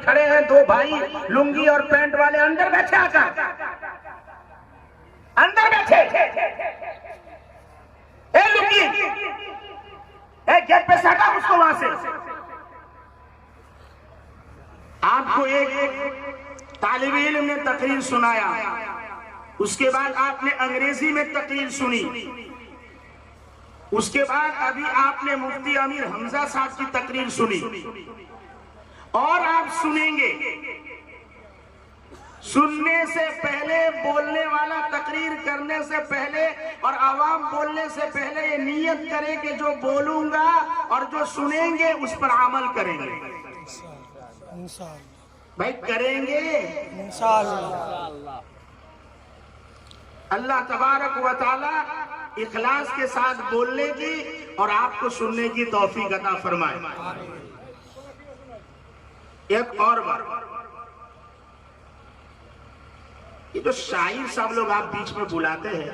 खड़े हैं दो भाई लुंगी और पैंट वाले, अंदर बैठे आकर, अंदर बैठे। ए लुंगी, ए गेट पे सटा उसको वहां से। आपको एक तालिब इल्म ने तकरीर सुनाया, उसके बाद आपने अंग्रेजी में तकरीर सुनी, उसके बाद अभी आपने मुफ्ती अमीर हमजा साहब की तकरीर सुनी, और आप सुनेंगे। सुनने से पहले, बोलने वाला तकरीर करने से पहले और आवाम बोलने से पहले ये नियत करें कि जो बोलूंगा और जो सुनेंगे उस पर अमल करेंगे। भाई करेंगे इंशाअल्लाह। अल्लाह तबारक व तआला इखलास के साथ बोलने की और आपको सुनने की तौफीक अता फरमाए। एक और बात, ये जो शायर सब लोग आप बीच में बुलाते हैं,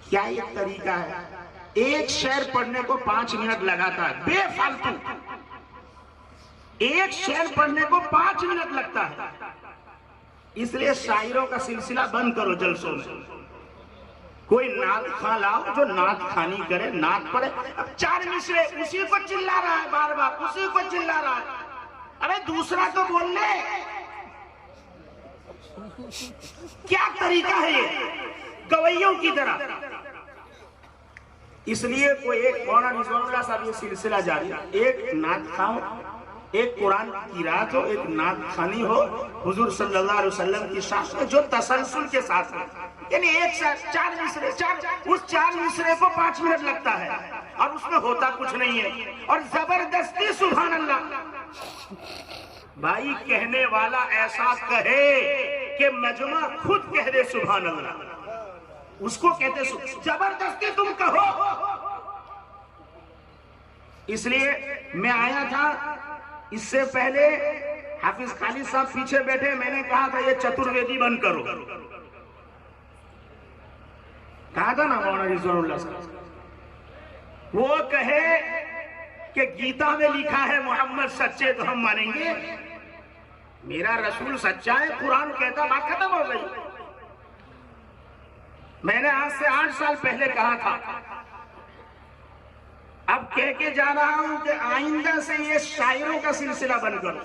क्या ये तरीका है? एक शेर पढ़ने को 5 मिनट लगाता है, बेफालतू। एक शेर पढ़ने को 5 मिनट लगता है। इसलिए शायरों का सिलसिला बंद करो जलसों में। कोई नात खा लाओ जो नात खानी करे, नात पढ़े। अब 4 मिसरे उसी को चिल्ला रहा है, बार बार उसी को चिल्ला रहा है। अरे दूसरा तो बोल ले। क्या तरीका है ये, गवैयों की तरह? इसलिए कोई एक मौलाना रिजवानुल्लाह साहब ये सिलसिला जारी, एक नात खाओ, एक कुरान की रात हो, एक नात खानी हो हुजूर सल्लल्लाहु अलैहि वसल्लम की शान में, जो तसलसल के साथ है। यानी एक साथ 4 मिसरे, उस 4 मिसरे को 5 मिनट लगता है और उसमें होता कुछ नहीं है, और जबरदस्ती सुभान अल्लाह। भाई कहने वाला ऐसा कहे कि मजमा खुद कह दे सुभान अल्लाह, उसको कहते जबरदस्ती तुम कहो। इसलिए मैं आया था, इससे पहले हाफिज खालिद साहब पीछे बैठे, मैंने कहा था ये चतुर्वेदी बंद करो, कहा था ना मौलाना रिजवानुल्लाह साहब। वो कहे कि गीता में लिखा है मोहम्मद सच्चे तो हम मानेंगे, मेरा रसूल सच्चा है, कुरान कहता, बात खत्म हो गई। मैंने आज से 8 साल पहले कहा था, अब कह के जा रहा हूं कि आइंदा से ये शायरों का सिलसिला बंद करो।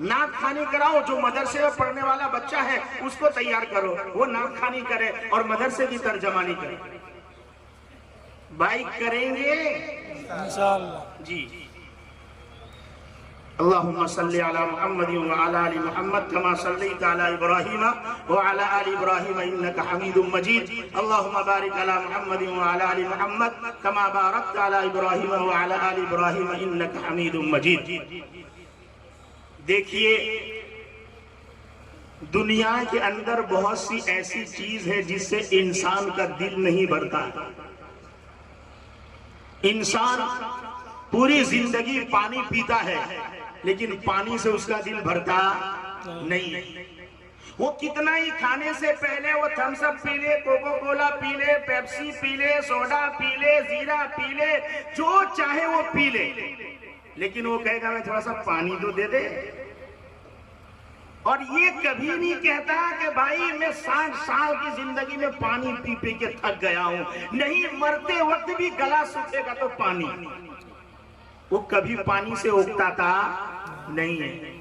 नात खानी कराओ, जो मदरसे में पढ़ने वाला बच्चा है उसको तैयार करो, वो नात खानी करे और मदरसे की तर्जमानी करे। भाई करेंगे इंशाअल्लाह जी। अल्लाहुम्मा सल्ली अला मुहम्मद व अला आलि मुहम्मद कमा सल्लैता अला इब्राहीम व अला आलि इब्राहीम इन्नका हमीदुम मजीद। अल्लाहुम्मा बारिक अला मुहम्मद व अला आलि मुहम्मद कमा बारकता अला इब्राहीम व अला आलि इब्राहीम इन्नका हमीदुम मजीद। देखिए, दुनिया के अंदर बहुत सी ऐसी चीज है जिससे इंसान का दिल नहीं भरता। इंसान पूरी जिंदगी पानी पीता है, लेकिन पानी से उसका दिल भरता नहीं। वो कितना ही खाने से पहले वो थम्स अप पी ले, कोको कोला पी ले, पेप्सी पी ले, सोडा पी ले, जीरा पी ले, जो चाहे वो पी ले, लेकिन वो कहेगा मैं थोड़ा सा पानी तो दे दे। और ये कभी नहीं कहता कि भाई मैं 60 साल की जिंदगी में पानी पी पी के थक गया हूं। नहीं, मरते वक्त भी गला सूखेगा तो पानी, वो कभी पानी से उगता नहीं है।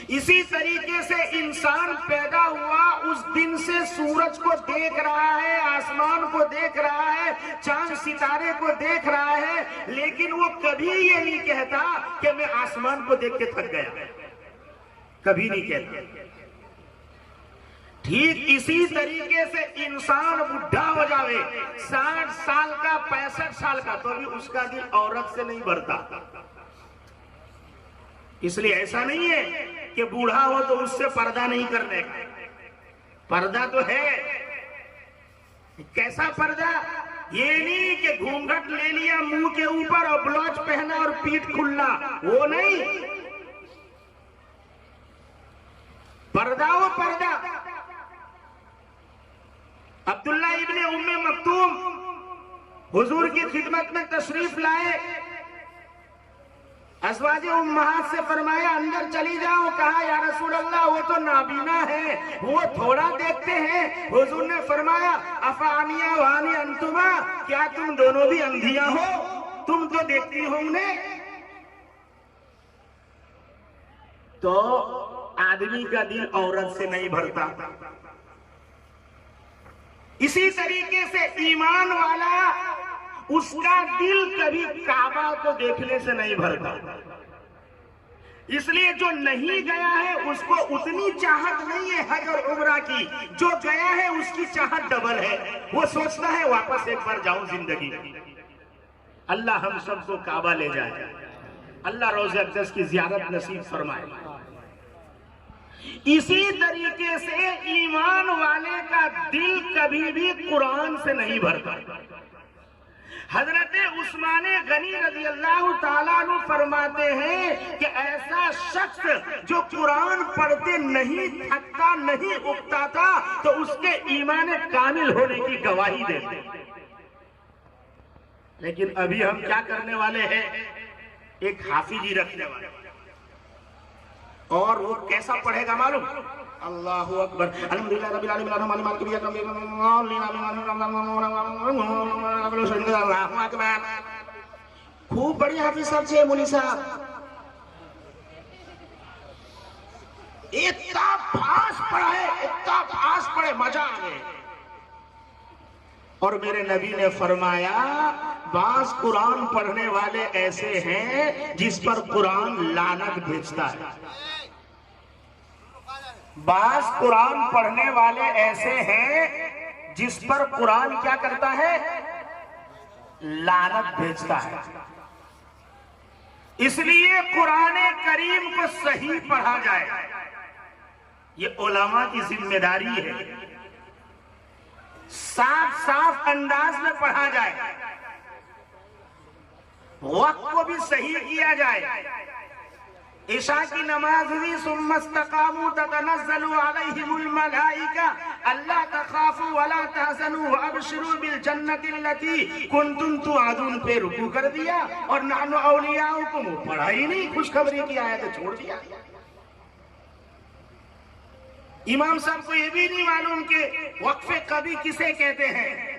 इसी तरीके से इंसान पैदा हुआ उस दिन से सूरज को देख रहा है, आसमान को देख रहा है, चांद सितारे को देख रहा है, लेकिन वो कभी ये नहीं कहता कि मैं आसमान को देख के थक गया, कभी नहीं कहता। ठीक इसी तरीके से इंसान बुढ़ा हो जावे, 60 साल का, 65 साल का, तो भी उसका दिल औरत से नहीं भरता। इसलिए ऐसा नहीं है कि बूढ़ा हो तो उससे पर्दा नहीं करने का, पर्दा तो है। कैसा पर्दा? ये नहीं कि घूंघट ले लिया मुंह के ऊपर और ब्लाउज पहना और पीठ खुला, वो नहीं। पर्दा वो पर्दा। अब्दुल्ला इब्ने उम्मे मक्तूम हुजूर की खिदमत में तशरीफ लाए। अज़वाजे उम्महात से फरमाया अंदर चली जाओ। कहा या रसूल अल्लाह वो तो नाबीना है, वो थोड़ा देखते हैं। हुजूर ने फरमाया अफानिया वानी अंतुमा, क्या तुम दोनों भी अंधियां हो? तुम तो देखती हो उन्हें। तो आदमी का दिल औरत से नहीं भरता। इसी तरीके से ईमान वाला, उसका दिल कभी काबा को देखने से नहीं भरता। इसलिए जो नहीं गया है उसको उतनी चाहत नहीं है हज और उम्रा की, जो गया है उसकी चाहत डबल है। वो सोचता है वापस एक बार जाऊं जिंदगी। अल्लाह हम सबको काबा ले जाए, अल्लाह रोज़े अक़दस की ज़ियारत नसीब फरमाए। इसी तरीके से ईमान वाले का दिल कभी भी कुरान से नहीं भरता। हजरत उस्मान गनी रज़ी अल्लाह ताला अन्हु फरमाते हैं कि ऐसा शख्स जो कुरान पढ़ते नहीं थकता, नहीं उगता था, तो उसके ईमान कामिल होने की गवाही देते। लेकिन अभी हम क्या करने वाले हैं? एक हाफिजी रखने वाले, और वो कैसा पढ़ेगा मालूम? अल्लाहु अकबर, अल्हम्दुलिल्लाह रब्बिल आलमीन अर्रहमानिर रहीम अल्लाहु अकबर। खूब बढ़िया हाफिज साहब छे, मौली साहब इतना फास्ट पढ़े, इतना फास्ट पढ़े, मजा आ गए। और मेरे नबी ने फरमाया बास कुरान पढ़ने वाले ऐसे हैं जिस पर कुरान लानत भेजता है। बास कुरान पढ़ने वाले ऐसे हैं जिस पर कुरान क्या करता है? लानत भेजता है। इसलिए कुरान करीम को सही पढ़ा जाए, ये उलमा की जिम्मेदारी है। साफ साफ अंदाज में पढ़ा जाए, वक्त को भी सही किया जाए। इशा की नमाज हुई, सुम्मस्तकामू ततनज़्ज़लु अलैहिमुल मलाइका अल्ला तखाफू वला तहज़नू वअबशिरू बिल जन्नति लती कुंतुम तुअदून पे रुकू कर दिया, और नहनु औलियाउकुम पढ़ा ही नहीं, खुशखबरी की आयत छोड़ दिया। इमाम साहब को यह भी नहीं मालूम कि वक्फे कभी किसे कहते हैं।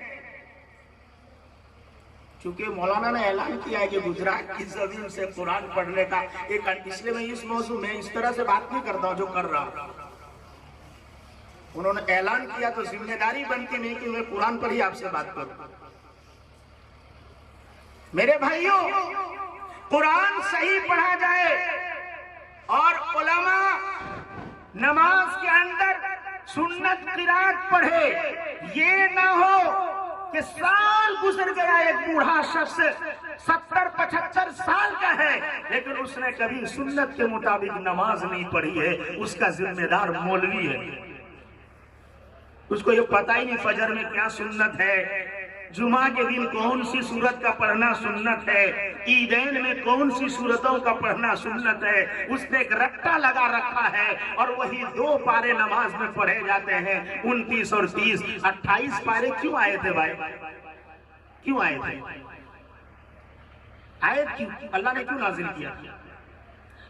चूंकि मौलाना ने ऐलान किया है कि गुजरात की जमीन से कुरान पढ़ने का एक, इसलिए मैं इस मौजू में इस तरह से बात नहीं करता हूं जो कर रहा हूं। उन्होंने ऐलान किया तो जिम्मेदारी बनती नहीं कि मैं कुरान पर ही आपसे बात करूं। मेरे भाइयों, कुरान सही पढ़ा जाए और उलमा नमाज के अंदर सुन्नत किरात पढ़े। ये ना हो कि साल गुजर गया, एक बूढ़ा शख्स 70-75 साल का है, लेकिन उसने कभी सुन्नत के मुताबिक नमाज नहीं पढ़ी है। उसका जिम्मेदार मौलवी है, उसको ये पता ही नहीं फजर में क्या सुन्नत है, जुमा के दिन कौन सी सूरत का पढ़ना सुन्नत है, ईदैन में कौन सी सूरतों का पढ़ना सुन्नत है। उसने एक रट्टा लगा रखा है और वही 2 पारे नमाज में पढ़े जाते हैं। 29 और 30, 28 पारे क्यों आए थे भाई? क्यों आए थे? आए क्यों? अल्लाह ने क्यों नाजिल किया?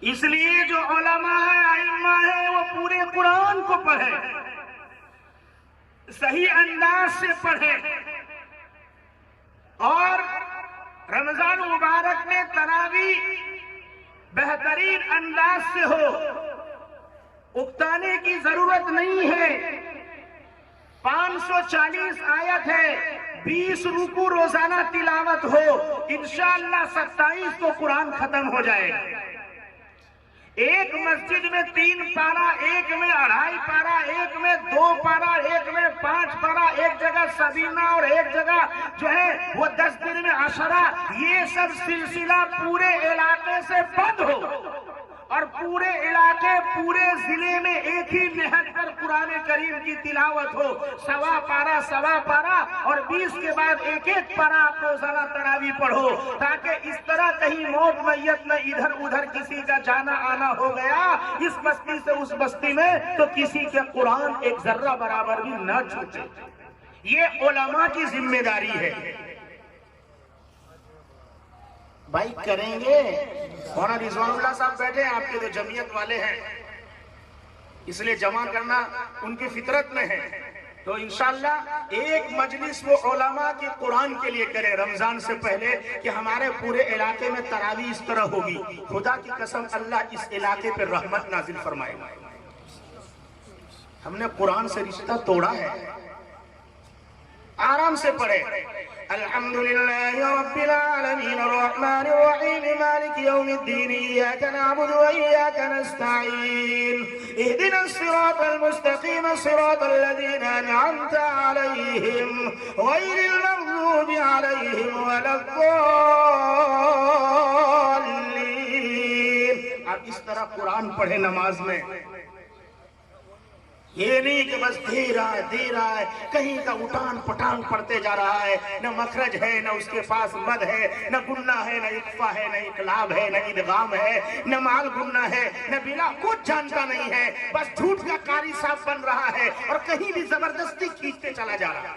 इसलिए जो उलमा है, आइम्मा है, वो पूरे कुरान को पढ़े, सही अंदाज से पढ़े, और रमजान मुबारक में तरावी बेहतरीन अंदाज से हो। उकताने की जरूरत नहीं है। 540 आयत है, 20 रुकू रोजाना तिलावत हो, इंशाअल्लाह 27 को कुरान खत्म हो जाएगा। एक मस्जिद में 3 पारा, एक में 2.5 पारा, एक में 2 पारा, एक में 5 पारा, एक जगह सबीना और एक जगह जो है वो 10 दिन में अशरा। ये सब सिलसिला पूरे इलाके से बंद हो और पूरे इलाके, पूरे जिले में एक ही निहत पर कुरान करीम की तिलावत हो। 1.25 पारा, 1.25 पारा और 20 के बाद 1-1 पारा आप रोजाना तरावी पढ़ो, ताकि इस तरह कहीं मौत मैयत में इधर उधर किसी का जाना आना हो गया इस बस्ती से उस बस्ती में, तो किसी के कुरान एक जर्रा बराबर भी न छूटे। ये उलमा की जिम्मेदारी है। भाई करेंगे। मौलाना रिजवानुल्लाह साहब बैठे हैं, आपके तो जमीयत वाले हैं, इसलिए जमा करना उनकी फितरत में है। तो इंशाअल्लाह एक मजलिस वो उलमा के कुरान के लिए करें रमजान से पहले, कि हमारे पूरे इलाके में तरावी इस तरह होगी। खुदा की कसम अल्लाह इस इलाके पे रहमत नाजिल फरमाएगा। हमने कुरान से रिश्ता तोड़ा है। आराम से पढ़े। अल्हम्दुलिल्लाहि रब्बिल आलमीन अर्रहमानिर रहीम मालिक यौमिद्दीन इय्याका नअबुदु व इय्याका नस्तईन इहदिनस सिरातल मुस्तकीम सिरातल लज़ीना अनअमता अलैहिम गैरिल मग़ज़ूबि अलैहिम वलद्दाल्लीन। आप इस तरह कुरान पढ़े नमाज में। ये नहीं कि बस दे रहा है, कहीं का उठान पठान पढ़ते जा रहा है, न मखरज है, न उसके पास मद है, न गुन्ना है, न इक्फा है, न इकलाब है, न इदगाम है, न माल गुन्ना है, न बिला, कुछ जानता नहीं है। बस झूठ का कारी साहब बन रहा है और कहीं भी जबरदस्ती खींचते चला जा रहा है।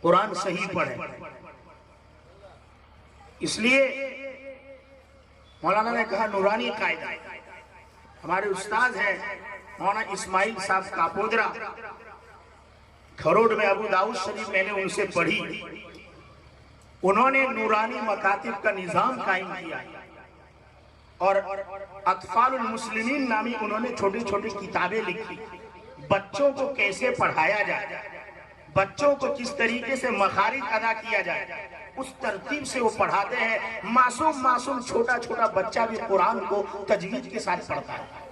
कुरान सही पढ़े। इसलिए मौलाना ने कहा नूरानी कायदा। हमारे उस्ताद हैं मौलाना इस्माइल साहब कापोदरा, खरोड़ में अबू दाऊद शरीफ मैंने उनसे पढ़ी। उन्होंने नूरानी मकातिब का निजाम कायम किया और अतफालुल मुस्लिमीन नामी उन्होंने छोटी छोटी किताबें लिखी। बच्चों को कैसे पढ़ाया जाए, बच्चों को किस तरीके से मखारिज अदा किया जाए, उस तरतीब से वो पढ़ाते हैं। मासूम छोटा छोटा बच्चा भी कुरान को तजवीज के साथ पढ़ता है।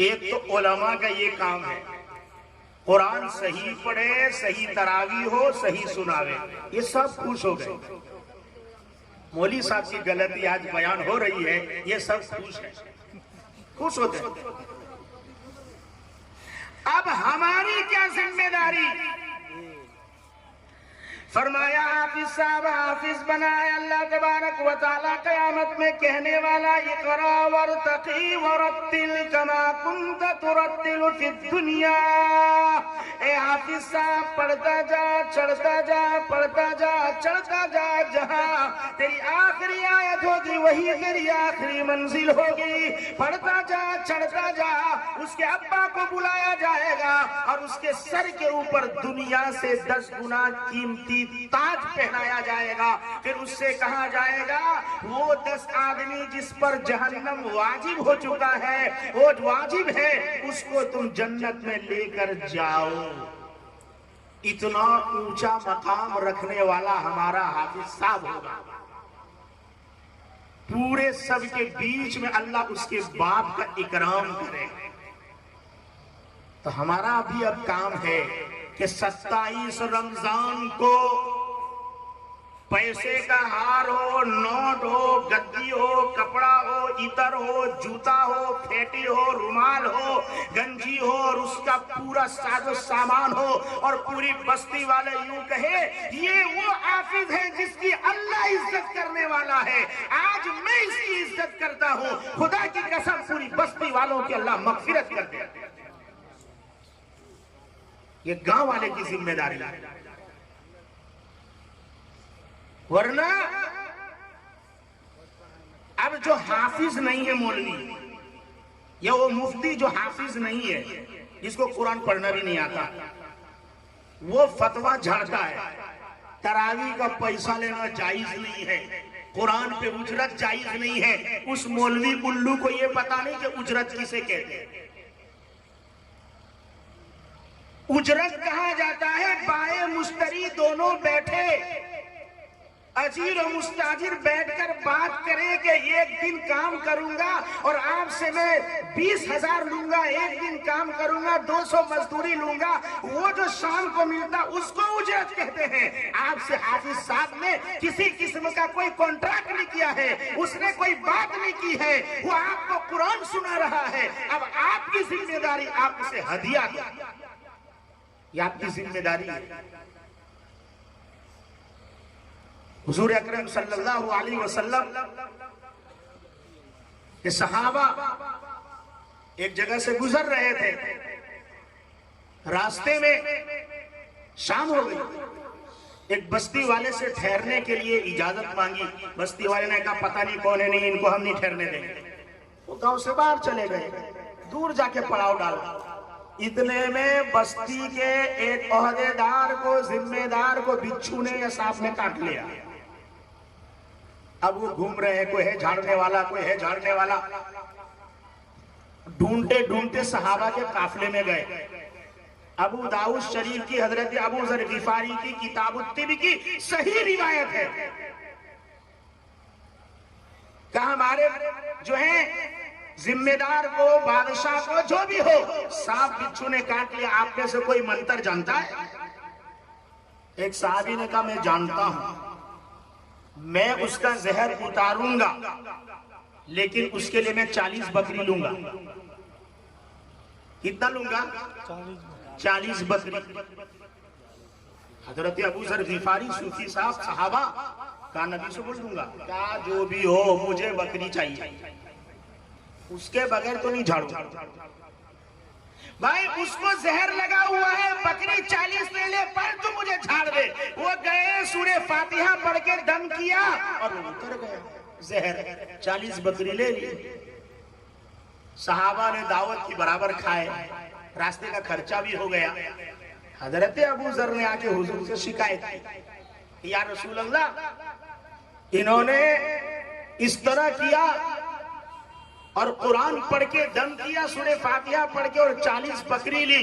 एक तो उलमा का ये काम है, कुरान सही पढ़े, सही तरावी हो, सही सुनावे। ये सब खुश हो गए। मौली साहब की गलती आज बयान हो रही है, ये सब खुश है, खुश होते हैं। अब हमारी क्या जिम्मेदारी? फरमाया हाफिज साहब हाफिज बनाए अल्लाह तबारक व तआला क़यामत में कहने वाला, इक़रा वरतक़ी वरत्तिल कमा कुन्त तुरत्तिल फिद दुनिया। ए हाफिज साहब पढ़ता जा, चढ़ता जा, पढ़ता जा, चढ़ता जा। जहां तेरी आखिरी आयत होगी वही तेरी आखिरी मंजिल होगी। पढ़ता जा, चढ़ता जा। उसके अब्बा को बुलाया जाएगा और उसके सर के ऊपर दुनिया से 10 गुना कीमती ताज पहनाया जाएगा। फिर उससे कहा जाएगा, वो 10 आदमी जिस पर जहन्नम वाजिब हो चुका है, वो वाजिब है, उसको तुम जन्नत में लेकर जाओ। इतना ऊंचा मकाम रखने वाला हमारा हाफिज साहब होगा। पूरे सब के बीच में अल्लाह उसके बाप का इकराम करे। तो हमारा भी अब काम है कि 27 रमजान को पैसे का हार हो, नोट हो, गद्दी हो, कपड़ा हो, इतर हो, जूता हो, फेटी हो, रुमाल हो, गंजी हो और उसका पूरा साजो सामान हो और पूरी बस्ती वाले यूं कहे ये वो हाफिज है जिसकी अल्लाह इज्जत करने वाला है। आज मैं इसकी इज्जत करता हूं। खुदा की कसम पूरी बस्ती वालों की अल्लाह मगफिरत कर दे। ये गांव वाले की जिम्मेदारी है। वरना अब जो हाफिज नहीं है मौलवी या वो मुफ्ती जो हाफिज नहीं है, जिसको कुरान पढ़ना भी नहीं आता, वो फतवा झाड़ता है तरावी का पैसा लेना जायज नहीं है, कुरान पे उजरत जायज नहीं है। उस मौलवी उल्लू को ये पता नहीं कि उजरत किसे कहते हैं। उजरत कहा जाता है बाए मुश्तरी दोनों बैठे, अजीर और मुस्ताजिर बैठकर बात करें कि एक दिन काम करूंगा और आपसे मैं 20,000 लूंगा, एक दिन काम करूंगा 200 मजदूरी लूंगा। वो जो शाम को मिलता उसको उजरत कहते हैं। आपसे हाफिज साहब ने किसी किस्म का कोई कॉन्ट्रैक्ट नहीं किया है, उसने कोई बात नहीं की है, वो आपको कुरान सुना रहा है। अब आपकी जिम्मेदारी आप उसे हदिया दो, ये आपकी जिम्मेदारी है। हुजूर अकरम सल्लल्लाहु अलैहि वसल्लम के सहाबा एक जगह से गुजर रहे थे। रास्ते में शाम हो गई, एक बस्ती वाले से ठहरने के लिए इजाजत मांगी। बस्ती वाले ने कहा पता नहीं कौन है, नहीं इनको हम नहीं ठहरने देंगे। वो गांव से बाहर चले गए, दूर जाके पड़ाव डाला। इतने में बस्ती के एक ओहदेदार को, जिम्मेदार को बिच्छू ने या सांप ने काट लिया। अब वो घूम रहे हैं, कोई है झाड़ने वाला, कोई है झाड़ने वाला। ढूंढते ढूंढते सहाबा के काफले में गए। अबू दाऊद शरीफ की हजरत अबू जर गिफारी की किताब तिब की सही रिवायत है। कहा हमारे जो है जिम्मेदार को, बादशाह को, जो भी हो, सांप बिच्छू ने काट लिया, आप में से कोई मंत्र जानता है? एक साहबी ने कहा मैं जानता हूं, मैं उसका जहर उतारूंगा, लेकिन उसके लिए मैं 40 बकरी लूंगा। कितना लूंगा? 40 बकरी। हजरत अबू जर गिफारी सूफी साहब सहाबा का नबी से बोल दूंगा, क्या जो भी हो मुझे बकरी चाहिए, उसके बगैर तो नहीं झाड़ू। भाई उसको जहर लगा हुआ है, बकरी 40 ले ले पर तू मुझे झाड़ दे। वो गए, सूरे फातिहा पढ़ के दम किया और वो उतर गया जहर। 40 बकरी ले ली। सहाबा ने दावत की बराबर खाए, रास्ते का खर्चा भी हो गया। हजरत अबू जर ने आके हुजूर से शिकायत की, या रसूल अल्लाह इन्होंने इस तरह किया और कुरान पढ़ के दम किया, सूरे फातिहा पढ़ के, और 40 बकरी ली।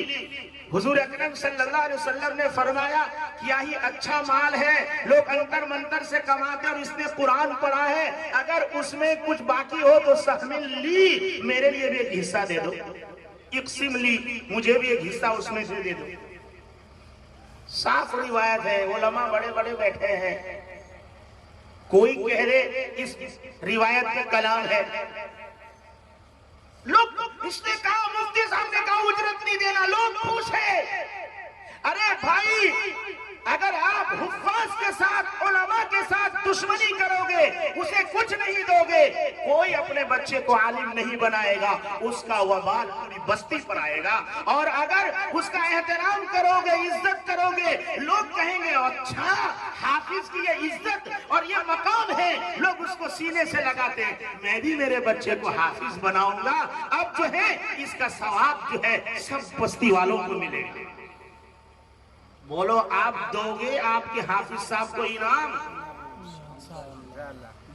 हुजूर अकरम सल्लल्लाहु अलैहि वसल्लम ने फरमाया क्या ही अच्छा माल है, लोग अंतर मंतर से कमाते, और इसने कुरान पढ़ा है, अगर उसमें कुछ बाकी हो तो सहमिल ली, मेरे लिए भी एक हिस्सा दे दो। इक्सिम ली, मुझे भी एक हिस्सा उसमें से दे दो। साफ रिवायत है, उलमा बड़े बड़े बैठे हैं, कोई कह रहे इस रिवायत में कलाम है। लोग इसने कहा, मुफ्ती साहब ने कहा उजरत नहीं देना। लोग पूछे, अरे भाई अगर आप हुफ्फाज के साथ, उलमा के साथ दुश्मनी करोगे, उसे कुछ नहीं दोगे, कोई अपने बच्चे को आलिम नहीं बनाएगा, उसका वबाल पूरी बस्ती पर आएगा। और अगर उसका एहतराम करोगे, इज्जत करोगे, लोग कहेंगे अच्छा हाफिज की ये इज्जत और ये मकाम है, लोग उसको सीने से लगाते हैं, मैं भी मेरे बच्चे को हाफिज बनाऊंगा। अब जो है इसका सवाब जो है सब बस्ती वालों को मिलेगा। बोलो आप दोगे आपके हाफिज साहब को इनाम?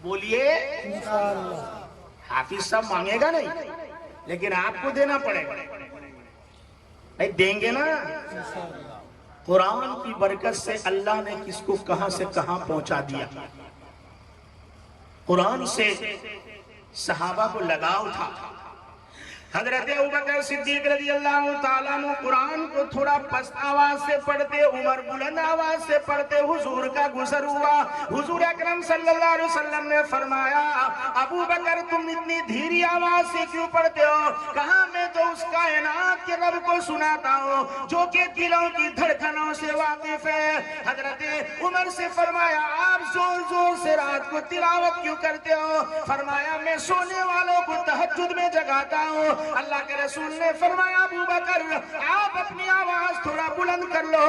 बोलिए हाफिज साहब मांगेगा नहीं, लेकिन आपको देना पड़ेगा। भाई देंगे ना। कुरान की बरकत से अल्लाह ने किसको कहां से कहां पहुंचा दिया। कुरान से सहाबा को लगाव था। हजरत अबू बकर सिद्दीक रज़ी अल्लाह ताला अन्हु कुरान को थोड़ा पस्त आवाज से पढ़ते, उमर बुलंद आवाज से पढ़ते। हुजूर का गुजर हुआ, हुजूर अकरम सल्लल्लाहु अलैहि वसल्लम ने फरमाया अबू बकर तुम इतनी धीरी आवाज से क्यों पढ़ते हो? कहा मैं तो उस कायनात के रब को सुनाता हूँ जो कि दिलों की धड़कनों से वाकिफ है। हजरत उमर से फरमाया आप जोर जोर से रात को तिलावत क्यों करते हो? फरमाया मैं सोने वालों को तहज्जुद में जगाता हूँ। अल्लाह के रसूल ने फरमाया अबू बकर आप अपनी आवाज थोड़ा बुलंद कर लो,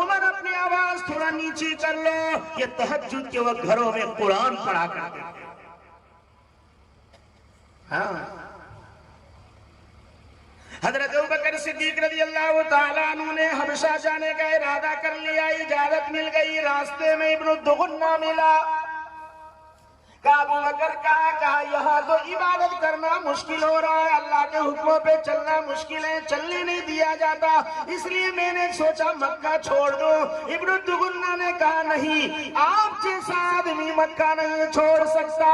उमर अपनी आवाज थोड़ा नीचे कर लो। ये तहज्जुद के वक्त घरों में कुरान पढ़ा करते थे। हाँ, हजरत अबू बकर सिद्दीक रज़ी अल्लाह ताला अन्हु ने हबशा जाने का इरादा कर लिया, इजाजत मिल गई। रास्ते में इब्न दुगुन्ना मिला। अबू बकर कहा यहाँ तो इबादत करना मुश्किल हो रहा है, अल्लाह के हुक्मों पे चलना मुश्किल है, चलने नहीं दिया जाता, इसलिए मैंने सोचा मक्का छोड़ दो। इब्न दुगुन्ना ने कहा नहीं, आप जैसा आदमी मक्का नहीं छोड़ सकता।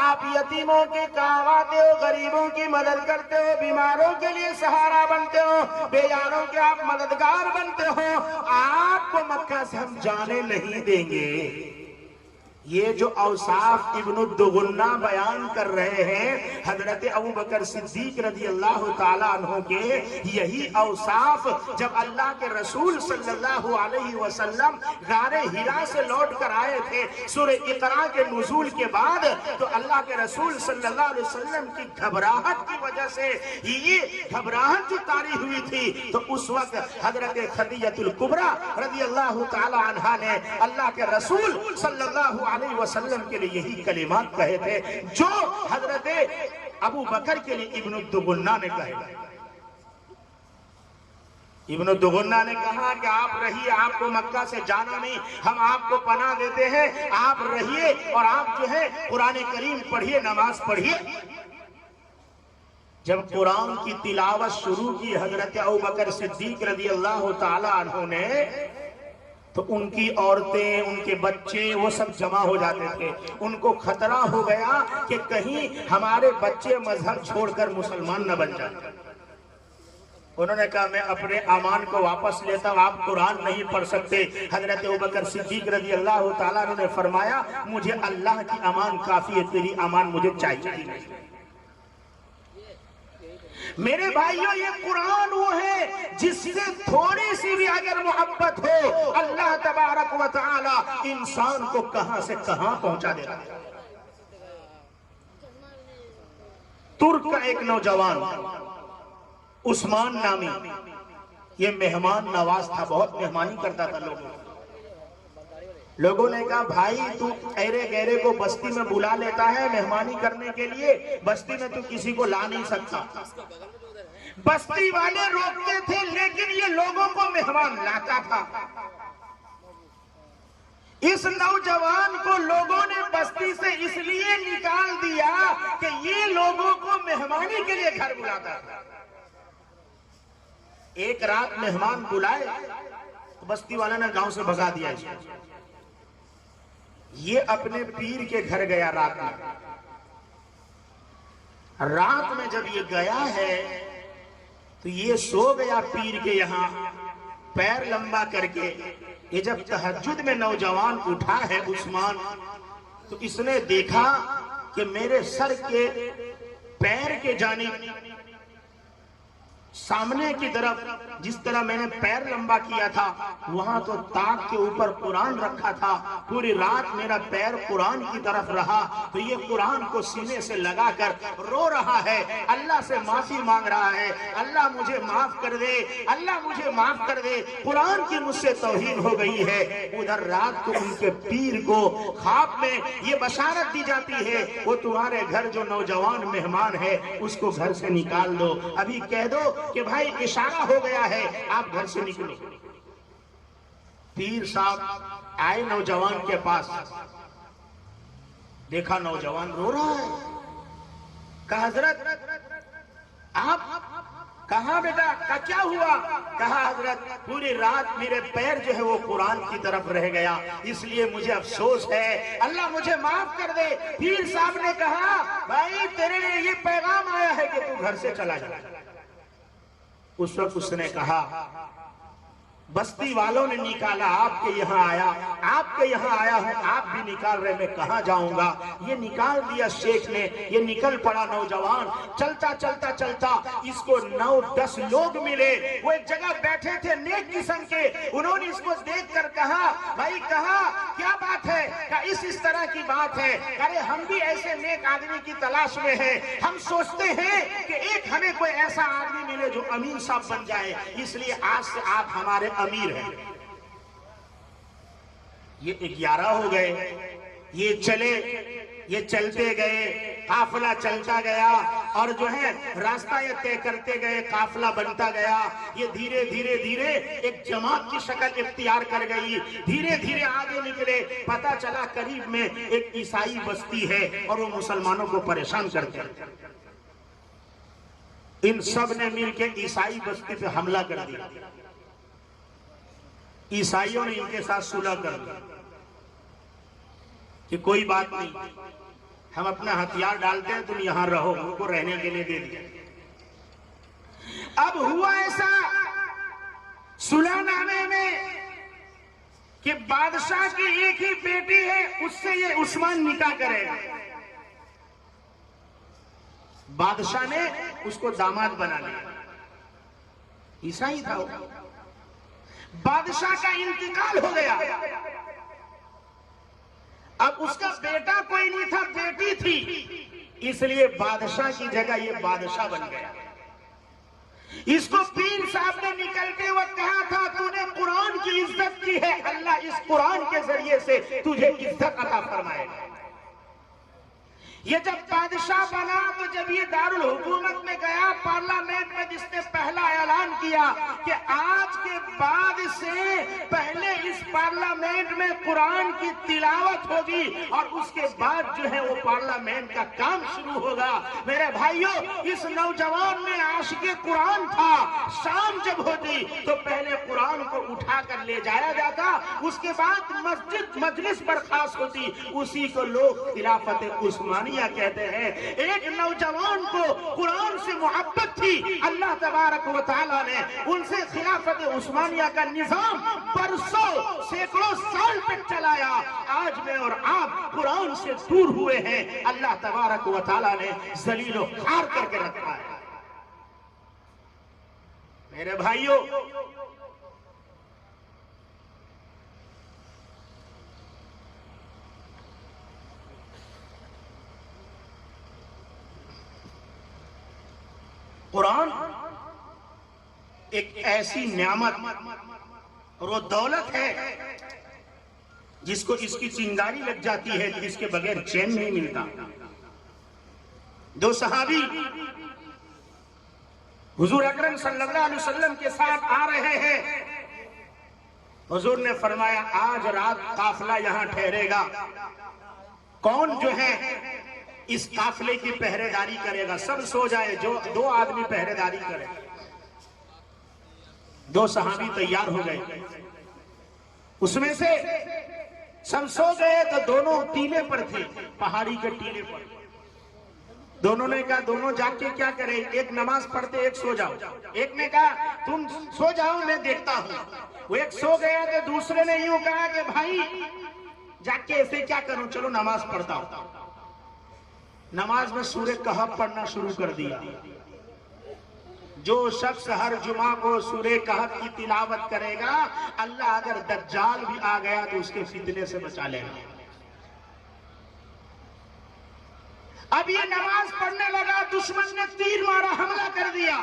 आप यतीमों के काम आते हो, गरीबों की मदद करते हो, बीमारों के लिए सहारा बनते हो, बेयारों के आप मददगार बनते हो, आपको मक्का से हम जाने नहीं देंगे। ये जो औसाफ इब्न दुगुन्ना बयान कर रहे हैं हजरत अबू बकर सिद्दीक रज़ी अल्लाह ताला अन्हु के, यही औसाफ जब अल्लाह के रसूल सल्लल्लाहु अलैहि वसल्लम गारे हिरा से लौट कर आए थे सूरह इकरा के नुज़ूल के बाद, तो अल्लाह के रसूल सल्लल्लाहु अलैहि वसल्लम की घबराहट की वजह से ये घबराहट जो तारी हुई थी, तो उस वक्त हजरत खदीजतुल कुबरा रज़ी अल्लाह ताला अन्हा ने अल्लाह के रसूल सल्लल्लाहु अलैहि वसल्लम के लिए यही कलिमात कहे थे जो हजरत अबू बकर के लिए इब्न दुगुन्ना ने कहे। इब्न दुगुन्ना ने कहा कि आप रहिए, आपको मक्का से जाना नहीं, हम आपको पनाह देते हैं, आप रहिए और आप जो है कुरान करीम पढ़िए, नमाज पढ़िए। जब कुरान की तिलावत शुरू की हजरत अबू बकर सिद्दीक रज़ी अल्लाह ताला अन्हु ने, तो उनकी औरतें, उनके बच्चे वो सब जमा हो जाते थे। उनको खतरा हो गया कि कहीं हमारे बच्चे मजहब छोड़कर मुसलमान न बन जाए। उन्होंने कहा मैं अपने अमान को वापस लेता हूँ, आप कुरान नहीं पढ़ सकते। हजरत अबू बकर सिद्दीक रज़ी अल्लाह ताला ने फरमाया मुझे अल्लाह की अमान काफी है, तेरी अमान मुझे चाहिए। मेरे भाइयों, ये कुरान वो है जिससे थोड़ी सी भी अगर मोहब्बत हो, अल्लाह तबारक व तआला इंसान को कहां से कहां पहुंचा देता है। तुर्क का एक नौजवान उस्मान नामी, ये मेहमान नवाज था, बहुत मेहमानी करता था लोगों ने कहा भाई तू ऐरे गहरे को बस्ती में बुला लेता है मेहमानी करने के लिए, बस्ती में तू किसी को ला नहीं सकता। बस्ती वाले रोकते थे लेकिन ये लोगों को मेहमान लाता था। इस नौजवान को लोगों ने बस्ती से इसलिए निकाल दिया कि ये लोगों को मेहमानी के लिए घर बुलाता था। एक रात मेहमान बुलाए तो बस्ती वाला ने गांव से भगा दिया। ये अपने पीर के घर गया रात में जब ये गया है तो ये सो गया पीर के यहाँ पैर लंबा करके। ये जब तहज्जुद में नौजवान उठा है उस्मान, तो इसने देखा कि मेरे सर के पैर के जानिब सामने की तरफ जिस तरह मैंने पैर लंबा किया था वहां तो ताक के ऊपर कुरान रखा था। पूरी रात मेरा पैर कुरान की तरफ रहा, तो ये कुरान को सीने से लगाकर रो रहा है, अल्लाह से माफी मांग रहा है, अल्लाह मुझे माफ कर दे, अल्लाह मुझे माफ कर दे, कुरान की मुझसे तौहीन हो गई है। उधर रात को उनके पीर को ख्वाब में ये बशारत दी जाती है वो तुम्हारे घर जो नौजवान मेहमान है उसको घर से निकाल दो, अभी कह दो कि भाई इशारा हो गया है, आप घर से निकलो। पीर साहब आए नौजवान के पास, देखा नौजवान रो रहा है। कहा हजरत आप कहा बेटा का क्या हुआ? कहा हजरत पूरी रात मेरे पैर जो है वो कुरान की तरफ रह गया, इसलिए मुझे अफसोस है, अल्लाह मुझे माफ कर दे। पीर साहब ने कहा भाई तेरे लिए ये पैगाम आया है कि तू घर से चला जा। उस वक्त उसने कहा बस्ती वालों ने निकाला, आपके यहाँ आया, आपके यहाँ आया हूँ, आप भी निकाल रहे, मैं कहाँ जाऊंगा। ये निकाल दिया शेख ने, ये निकल पड़ा नौजवान। चलता चलता चलता इसको 9-10 लोग मिले, वो एक जगह बैठे थे नेक किस्म के। उन्होंने इसको देख कर कहा भाई कहा क्या बात है? कहा इस तरह की बात है, अरे हम भी ऐसे नेक आदमी की तलाश में है, हम सोचते हैं कि एक हमें कोई ऐसा आदमी मिले जो अमीर साहब बन जाए, इसलिए आज से आप हमारे अमीर है। ये 11 हो गए, ये चले, ये चलते गए, काफिला चलता गया और जो है रास्ता ये तय करते गए, काफिला बनता गया। ये धीरे धीरे धीरे एक जमात की शक्ल इख्तियार कर गई। धीरे धीरे आगे निकले, पता चला करीब में एक ईसाई बस्ती है और वो मुसलमानों को परेशान करते हैं। इन सब ने मिलकर ईसाई बस्ती पे हमला कर दिया। ईसाइयों ने इनके साथ सुलह कर दी कि कोई बात नहीं, हम अपना हथियार डालते हैं, तुम यहां रहो, उनको रहने के लिए दे दिया। अब हुआ ऐसा, सुलहनामे में कि बादशाह की एक ही बेटी है, उससे ये उस्मान निकाह करेगा। बादशाह ने उसको दामाद बना लिया, ईसाई था वो। बादशाह का इंतकाल हो गया, अब उसका बेटा कोई नहीं था, बेटी थी, इसलिए बादशाह की जगह ये बादशाह बन गया। इसको पीर साहब ने निकलते वक्त कहा था, तूने कुरान की इज्जत की है, अल्लाह इस कुरान के जरिए से तुझे इज्जत अता फरमाएगा। ये जब बादशाह बना तो जब ये दारुल हुकूमत में गया, पार्लियामेंट में जिसने पहला ऐलान किया कि आज के बाद से पहले इस पार्लियामेंट में कुरान की तिलावत होगी और उसके बाद जो है वो पार्लियामेंट का काम शुरू होगा। मेरे भाइयों, इस नौजवान में आशिक़े कुरान था। शाम जब होती तो पहले कुरान को उठाकर ले जाया जाता, उसके बाद मस्जिद मजलिस बर्खास्त होती, उसी को लोग खिलाफत उस्मानिया कहते हैं। एक नौजवान को कुरान से मोहब्बत थी, अल्लाह तबारक व तआला ने उनसे खिलाफत उस्मानिया का निजाम बरसों सैकड़ों साल तक चलाया। आज मैं और आप कुरान से दूर हुए हैं, अल्लाह तबारक व तआला ने जलीलो खार करके रखा है। मेरे भाइयों, कुरान एक ऐसी नेमत और वो दौलत है जिसको इसकी चिंगारी लग जाती है, जिसके बगैर चैन नहीं मिलता। दो सहाबी हुजूर अकरम सल्लल्लाहु अलैहि वसल्लम के साथ आ रहे हैं। हुजूर ने फरमाया, आज रात काफिला यहां ठहरेगा, कौन जो है इस काफिले की पहरेदारी करेगा? सब सो जाए, जो दो आदमी पहरेदारी करे। दो सहाबी तैयार हो गए, उसमें से सब सो गए तो दोनों टीले पर थे, पहाड़ी के टीले पर। दोनों ने कहा, दोनों जाग के क्या करें, एक नमाज पढ़ते, एक सो जाओ। एक ने कहा, तुम सो जाओ, मैं देखता हूं। वो एक सो गया तो दूसरे ने यूं कहा कि भाई जाग के ऐसे क्या करूं, चलो नमाज पढ़ता हूं। नमाज में सूरह कहफ पढ़ना शुरू कर दिया। जो शख्स हर जुमा को सूरह कहफ की तिलावत करेगा, अल्लाह अगर दज्जाल भी आ गया तो उसके फितने से बचा लेगा। अब ये नमाज पढ़ने लगा, दुश्मन ने तीर मारा, हमला कर दिया,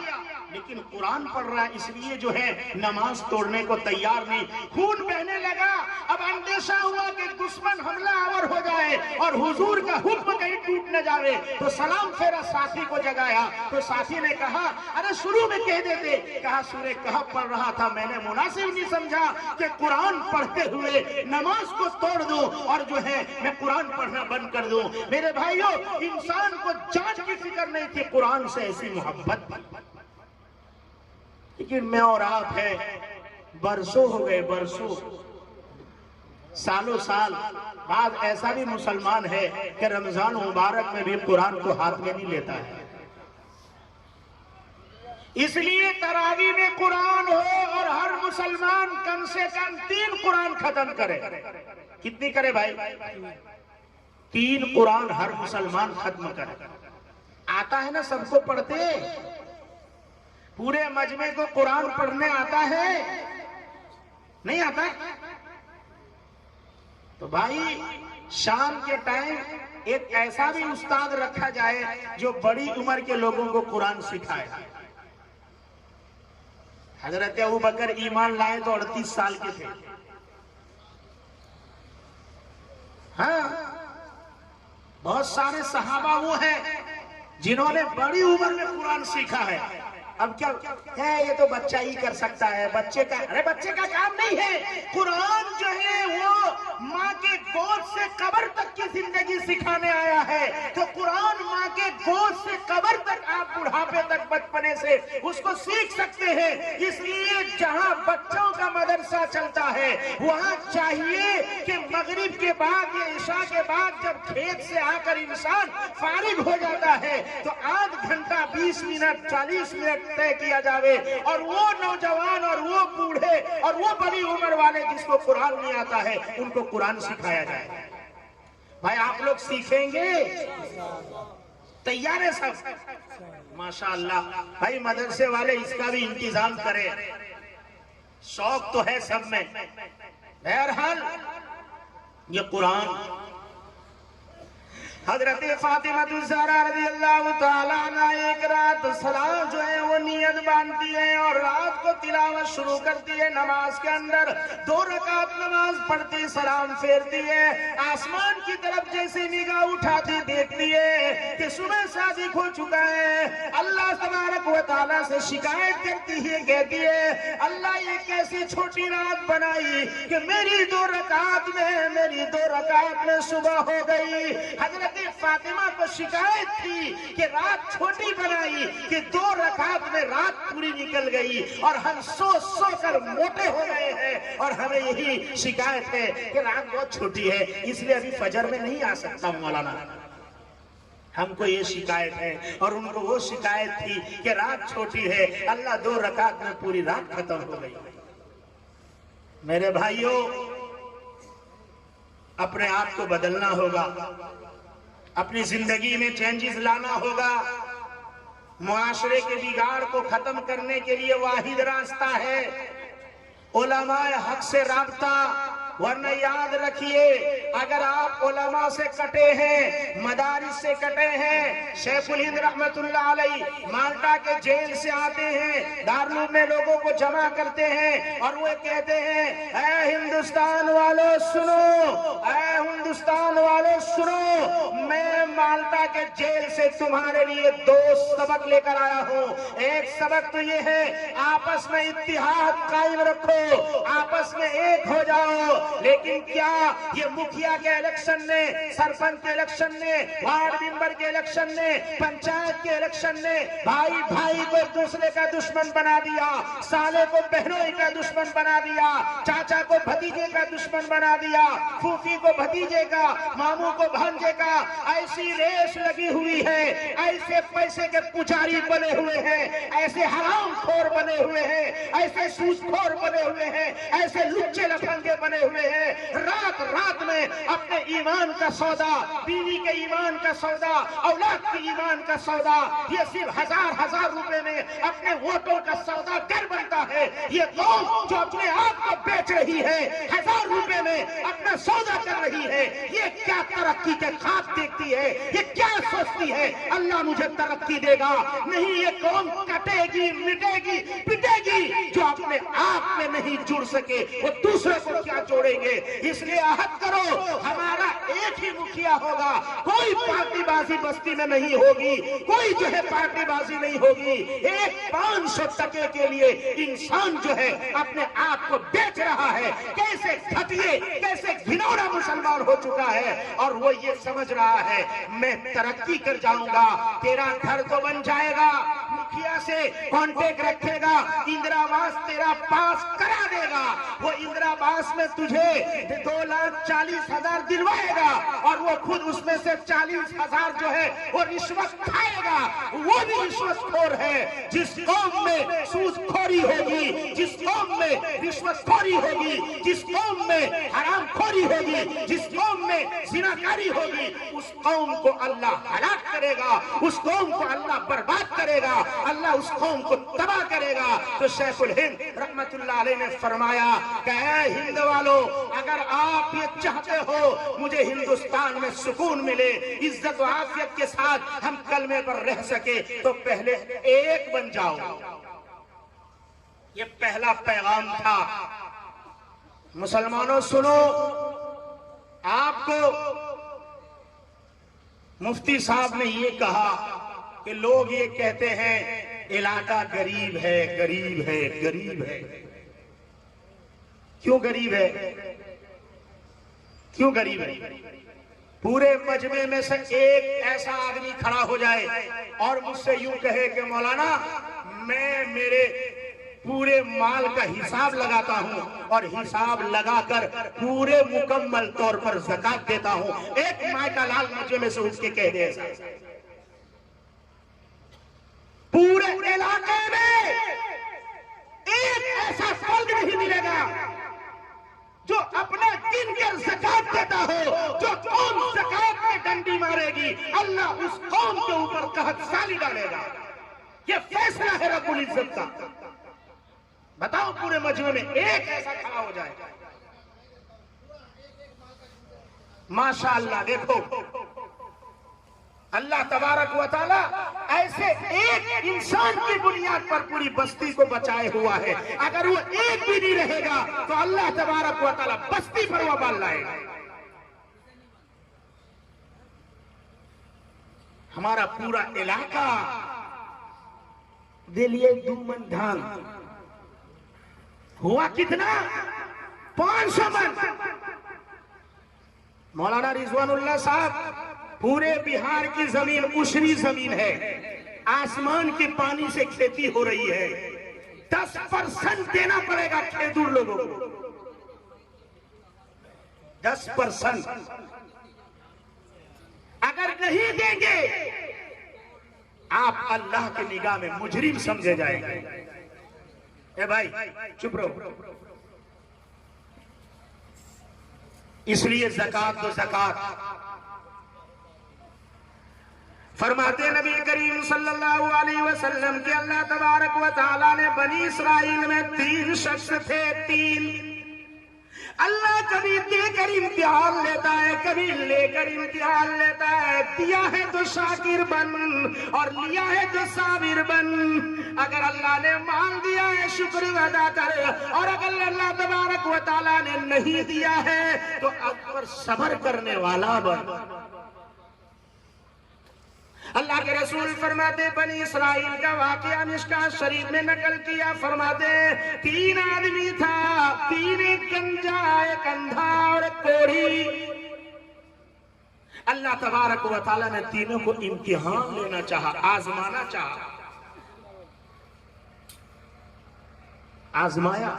लेकिन कुरान पढ़ रहा है, इसलिए जो है नमाज तोड़ने को तैयार नहीं। खून बहने लगा। अब अंदेशा हुआ कि दुश्मन हमला आवर हो जाए और हुजूर का हुक्म कहीं टूट न जाए, तो सलाम फेरा साथी को जगाया। तो साथी ने कहा, अरे शुरू में कह देते। कहा, सूरह कहफ पढ़ रहा था, मैंने मुनासिब नहीं समझा कि कुरान पढ़ते हुए नमाज को तोड़ दूं और जो है मैं कुरान पढ़ना बंद कर दूं। मेरे भाइयों, इंसान को जान की फिक्र नहीं थी, कुरान से ऐसी मोहब्बत। लेकिन मैं और आप है, बरसों हो गए, बरसों, सालों साल बाद ऐसा भी मुसलमान है कि रमजान मुबारक में भी कुरान को हाथ में नहीं लेता है। इसलिए तरावी में कुरान हो और हर मुसलमान कम से कम 3 कुरान खत्म करे। कितनी करे भाई? 3 कुरान हर मुसलमान खत्म करे। आता है ना, सबको पढ़ते, पूरे मजमे को कुरान पढ़ने आता है? नहीं आता? तो भाई शाम के टाइम एक ऐसा भी उस्ताद रखा जाए जो बड़ी उम्र के लोगों को कुरान सिखाए। हजरत अबू बकर ईमान लाए तो 38 साल के थे। हाँ, बहुत सारे सहाबा वो हैं जिन्होंने बड़ी उम्र में कुरान सीखा है। अब क्या है, ये तो बच्चा ही कर सकता है, बच्चे का, अरे बच्चे का काम नहीं है। कुरान जो है वो माँ के गोद से कब्र तक की जिंदगी सिखाने आया है। तो कुरान माँ के गोद से कब्र तक, आप बुढ़ापे तक, बचपने से उसको सीख सकते हैं। इसलिए जहां बच्चों का मदरसा चलता है वहां चाहिए कि मगरिब के बाद या इशा के बाद जब खेत से आकर इंसान फारिग हो जाता है तो आध घंटा 20 मिनट 40 मिनट तय किया जावे और वो नौजवान और वो बूढ़े और वो बड़ी उम्र वाले जिसको कुरान नहीं आता है उनको कुरान सिखाया जाए। भाई आप लोग सीखेंगे? तैयार है सब? माशाअल्लाह। भाई मदरसे वाले इसका भी इंतजाम करें, शौक तो है सब में। बहरहाल ये कुरान हजरत फातिमा ज़हरा रज़ियल्लाहु ताला अन्हा एक रात सलाम जो है वो नियत बांधती है और रात को तिलावत शुरू करती है। नमाज के अंदर 2 रकात नमाज पढ़ती सलाम फेरती है। आसमान की तरफ जैसे निगाह उठाती देखती है कि सुबह सादिक हो चुका है। अल्लाह तबारक व तआला से शिकायत करती है, कहती है अल्लाह ये कैसी छोटी रात बनाई कि मेरी 2 रकात में सुबह हो गई। हजरत फातिमा को शिकायत थी कि रात छोटी बनाई कि 2 रकात में रात पूरी निकल गई और हम सो कर मोटे हो गए हैं और हमें यही शिकायत है कि रात बहुत छोटी है इसलिए अभी फजर में नहीं आ सकता मौलाना। हमको ये शिकायत है और उनको वो शिकायत थी कि रात छोटी है, अल्लाह 2 रकात में पूरी रात खत्म हो गई। मेरे भाइयों, अपने आप को बदलना होगा, अपनी जिंदगी में चेंजेस लाना होगा। मुआशरे के बिगाड़ को खत्म करने के लिए वाहिद रास्ता है उलमाए हक से राब्ता। वरना याद रखिए, अगर आप उलमा से कटे हैं, मदारिस से कटे हैं, शेखुल हिंद रहमतुल्लाह अलैहि माल्टा के जेल से आते हैं, दारुल में लोगों को जमा करते हैं और वो कहते हैं ऐ हिंदुस्तान वालों सुनो, ऐ हिंदुस्तान वालों सुनो, मैं माल्टा के जेल से तुम्हारे लिए 2 सबक लेकर आया हूँ। एक सबक तो ये है आपस में इत्तिहाद कायम रखो, आपस में एक हो जाओ। लेकिन क्या ये मुखिया के इलेक्शन ने, सरपंच के इलेक्शन ने, वार्ड मेंबर के इलेक्शन ने, पंचायत के इलेक्शन ने भाई भाई को एक दूसरे का दुश्मन बना दिया, साले को बहनोई का दुश्मन बना दिया, चाचा को भतीजे का दुश्मन बना दिया, फूफी को भतीजे का, मामू को भांजे का। ऐसी रेस लगी हुई है, ऐसे पैसे के पुजारी बने हुए हैं, ऐसे हरामखोर बने हुए हैं, ऐसे सूदखोर बने हुए हैं, ऐसे लुच्चे लफंगे बने हुए हैं। रात रात में अपने ईमान का सौदा, बीवी के ईमान का सौदा, औलाद के ईमान का सौदा, ये सिर्फ हजार रुपए में अपने वोटों का सौदा कर बनता है। ये कौम जो अपने आप को बेच रही है, 1000 रुपए में अपना सौदा कर रही है, ये क्या तरक्की के ख्वाब देखती है? ये क्या सोचती है अल्लाह मुझे तरक्की देगा? नहीं, ये कौम कटेगी, मिटेगी, पिटेगी। जो अपने आप में नहीं जुड़ सके वो दूसरे को क्या जोड़ेंगे? इसलिए अहद करो, हमारा एक ही मुखिया होगा, कोई पार्टीबाजी बस्ती में नहीं होगी, कोई जो है पार्टीबाजी नहीं होगी। एक 500 टके के लिए इंसान जो है अपने आप को बेच रहा है। कैसे घटिए, कैसे घिनौना मुसलमान हो चुका है और वो ये समझ रहा है मैं तरक्की कर जाऊंगा, तेरा घर तो बन जाएगा, मुखिया से कांटेक्ट रखेगा, इंदिरावास तेरा पास करा देगा, वो इंदिरावास में तुझे 2,40,000 दिलवाएगा और वो खुद उसमें से 40,000 जो है वो रिश्वत खाएगा। वो भी रिश्वतखोर है। जिस कौम में सूदखोरी होगी, जिस कौम में रिश्वतखोरी होगी, जिस कौम में हरामखोरी होगी, जिस कौम में जिनाकारी होगी, उस कौम को अल्लाह हलाक करेगा, उस कौम को अल्लाह बर्बाद करेगा, अल्लाह उस कौम को तबाह करेगा। तो शेखुल हिंद रहमतुल्लाह अलैहि ने फरमाया कि ऐ हिंद वालों, अगर आप ये चाहते हो मुझे हिंदुस्तान में सुकून मिले, इज्जत और आफियत के साथ हम कलमे पर रह सके, तो पहले एक बन जाओ। ये पहला पैगाम था। मुसलमानों सुनो, आपको मुफ्ती साहब ने ये कहा कि लोग ये कहते हैं इलाका गरीब है, गरीब है, गरीब है। क्यों गरीब है? क्यों गरीब है? पूरे मजमे में से एक ऐसा आदमी खड़ा हो जाए और मुझसे यूं कहे कि मौलाना मैं मेरे पूरे माल का हिसाब लगाता हूँ और हिसाब लगाकर पूरे मुकम्मल तौर पर ज़कात देता हूँ। एक माँ का लाल मजे में से उठ के कह दे, पूरे इलाके में एक ऐसा फर्द नहीं मिलेगा जो अपने दिन के ज़कात देता हो। जो कौम ज़कात में डंडी मारेगी, अल्लाह उस कौम के ऊपर कहत साली डालेगा। ये फैसला है रब्बुल इज्जत का। बताओ पूरे मजमे में एक ऐसा खड़ा हो जाए। माशाअल्लाह, देखो अल्लाह तबारक व तआला ऐसे एक इंसान की बुनियाद पर पूरी बस्ती को बचाए हुआ है। अगर वो एक भी नहीं रहेगा तो अल्लाह तबारक व तआला बस्ती पर वबाल लाएगा। हमारा पूरा इलाका दिलिए दूमन धान हुआ कितना? 500 मन। मौलाना रिजवानुल्लाह साहब, पूरे बिहार की जमीन उशरी जमीन है, आसमान के पानी से खेती हो रही है। 10% देना पड़ेगा खेतूर लोगों को, 10%। अगर नहीं देंगे आप अल्लाह की निगाह में मुजरिम समझे जाएंगे। ए भाई चुप रहो। इसलिए ज़कात तो ज़कात। फरमाते नबी करीम सल्लल्लाहु अलैहि वसल्लम के अल्लाह तबारक व तआला ने बनी इसराइल में 3 शख्स थे। 3 अल्लाह कभी देकर इम्तिहान लेता है, कभी लेकर इम्तिहान लेता है। दिया है तो शाकिर बन और लिया है तो साबिर बन। अगर अल्लाह ने मांग दिया है शुक्र अदा कर, और अगर अल्लाह तबारक व तआला ने नहीं दिया है तो अकबर सब्र करने वाला बन। अल्लाह के रसूल फरमाते, बनी इसराइल का वाकया मिशकात शरीफ में नकल किया। फरमाते 3 आदमी था, 3 एक गंजा, एक अंधा और एक कोढ़ी। अल्लाह तबारक व तआला ने तीनों को इम्तिहान लेना चाहा, आजमाना चाहा, आजमाया।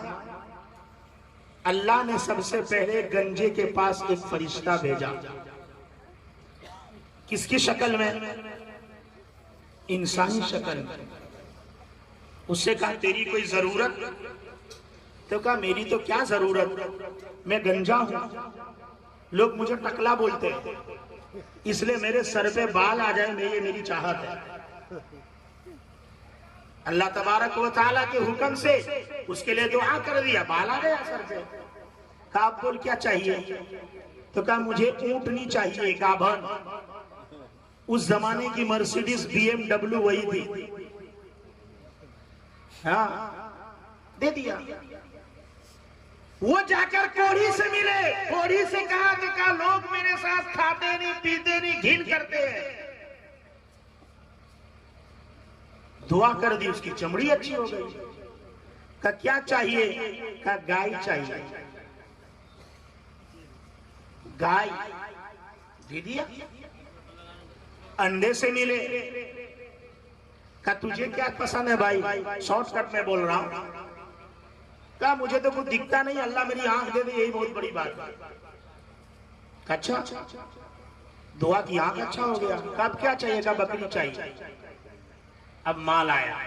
अल्लाह ने सबसे पहले गंजे के पास एक फरिश्ता भेजा। किसकी शक्ल में? इंसानी शक्ल में। उससे कहा तेरी कोई जरूरत? तो कहा मेरी तो क्या जरूरत, मैं गंजा हूं, लोग मुझे टकला बोलते हैं, इसलिए मेरे सर पे बाल आ जाए, ये मेरी चाहत है। अल्लाह तबारक व तआला के हुक्म से उसके लिए दुआ कर दिया, बाल आ गया सर पे। कहा आप बोल क्या चाहिए? तो कहा मुझे ऊंटनी चाहिए, गाभन। उस जमाने की मर्सिडीज BMW वही थी। हाँ, दे दिया। वो जाकर कोढ़ी से मिले, कोढ़ी से कहा तो कहा लोग मेरे साथ खाते नहीं, पीते नहीं, घिन करते हैं। दुआ कर दी, उसकी चमड़ी अच्छी हो गई। कहा क्या चाहिए? कहा गाय चाहिए। गाय दे दिया। अंडे से मिले। कहा तुझे क्या पसंद है भाई? शॉर्टकट में बोल रहा हूं। कहा मुझे तो कुछ दिखता नहीं, अल्लाह मेरी आंख दे दे, यही बहुत बड़ी बात है। अच्छा, दुआ की आंख अच्छा हो गया। कहा अब क्या चाहिए? कहा बकरी चाहिए। अब माल आया।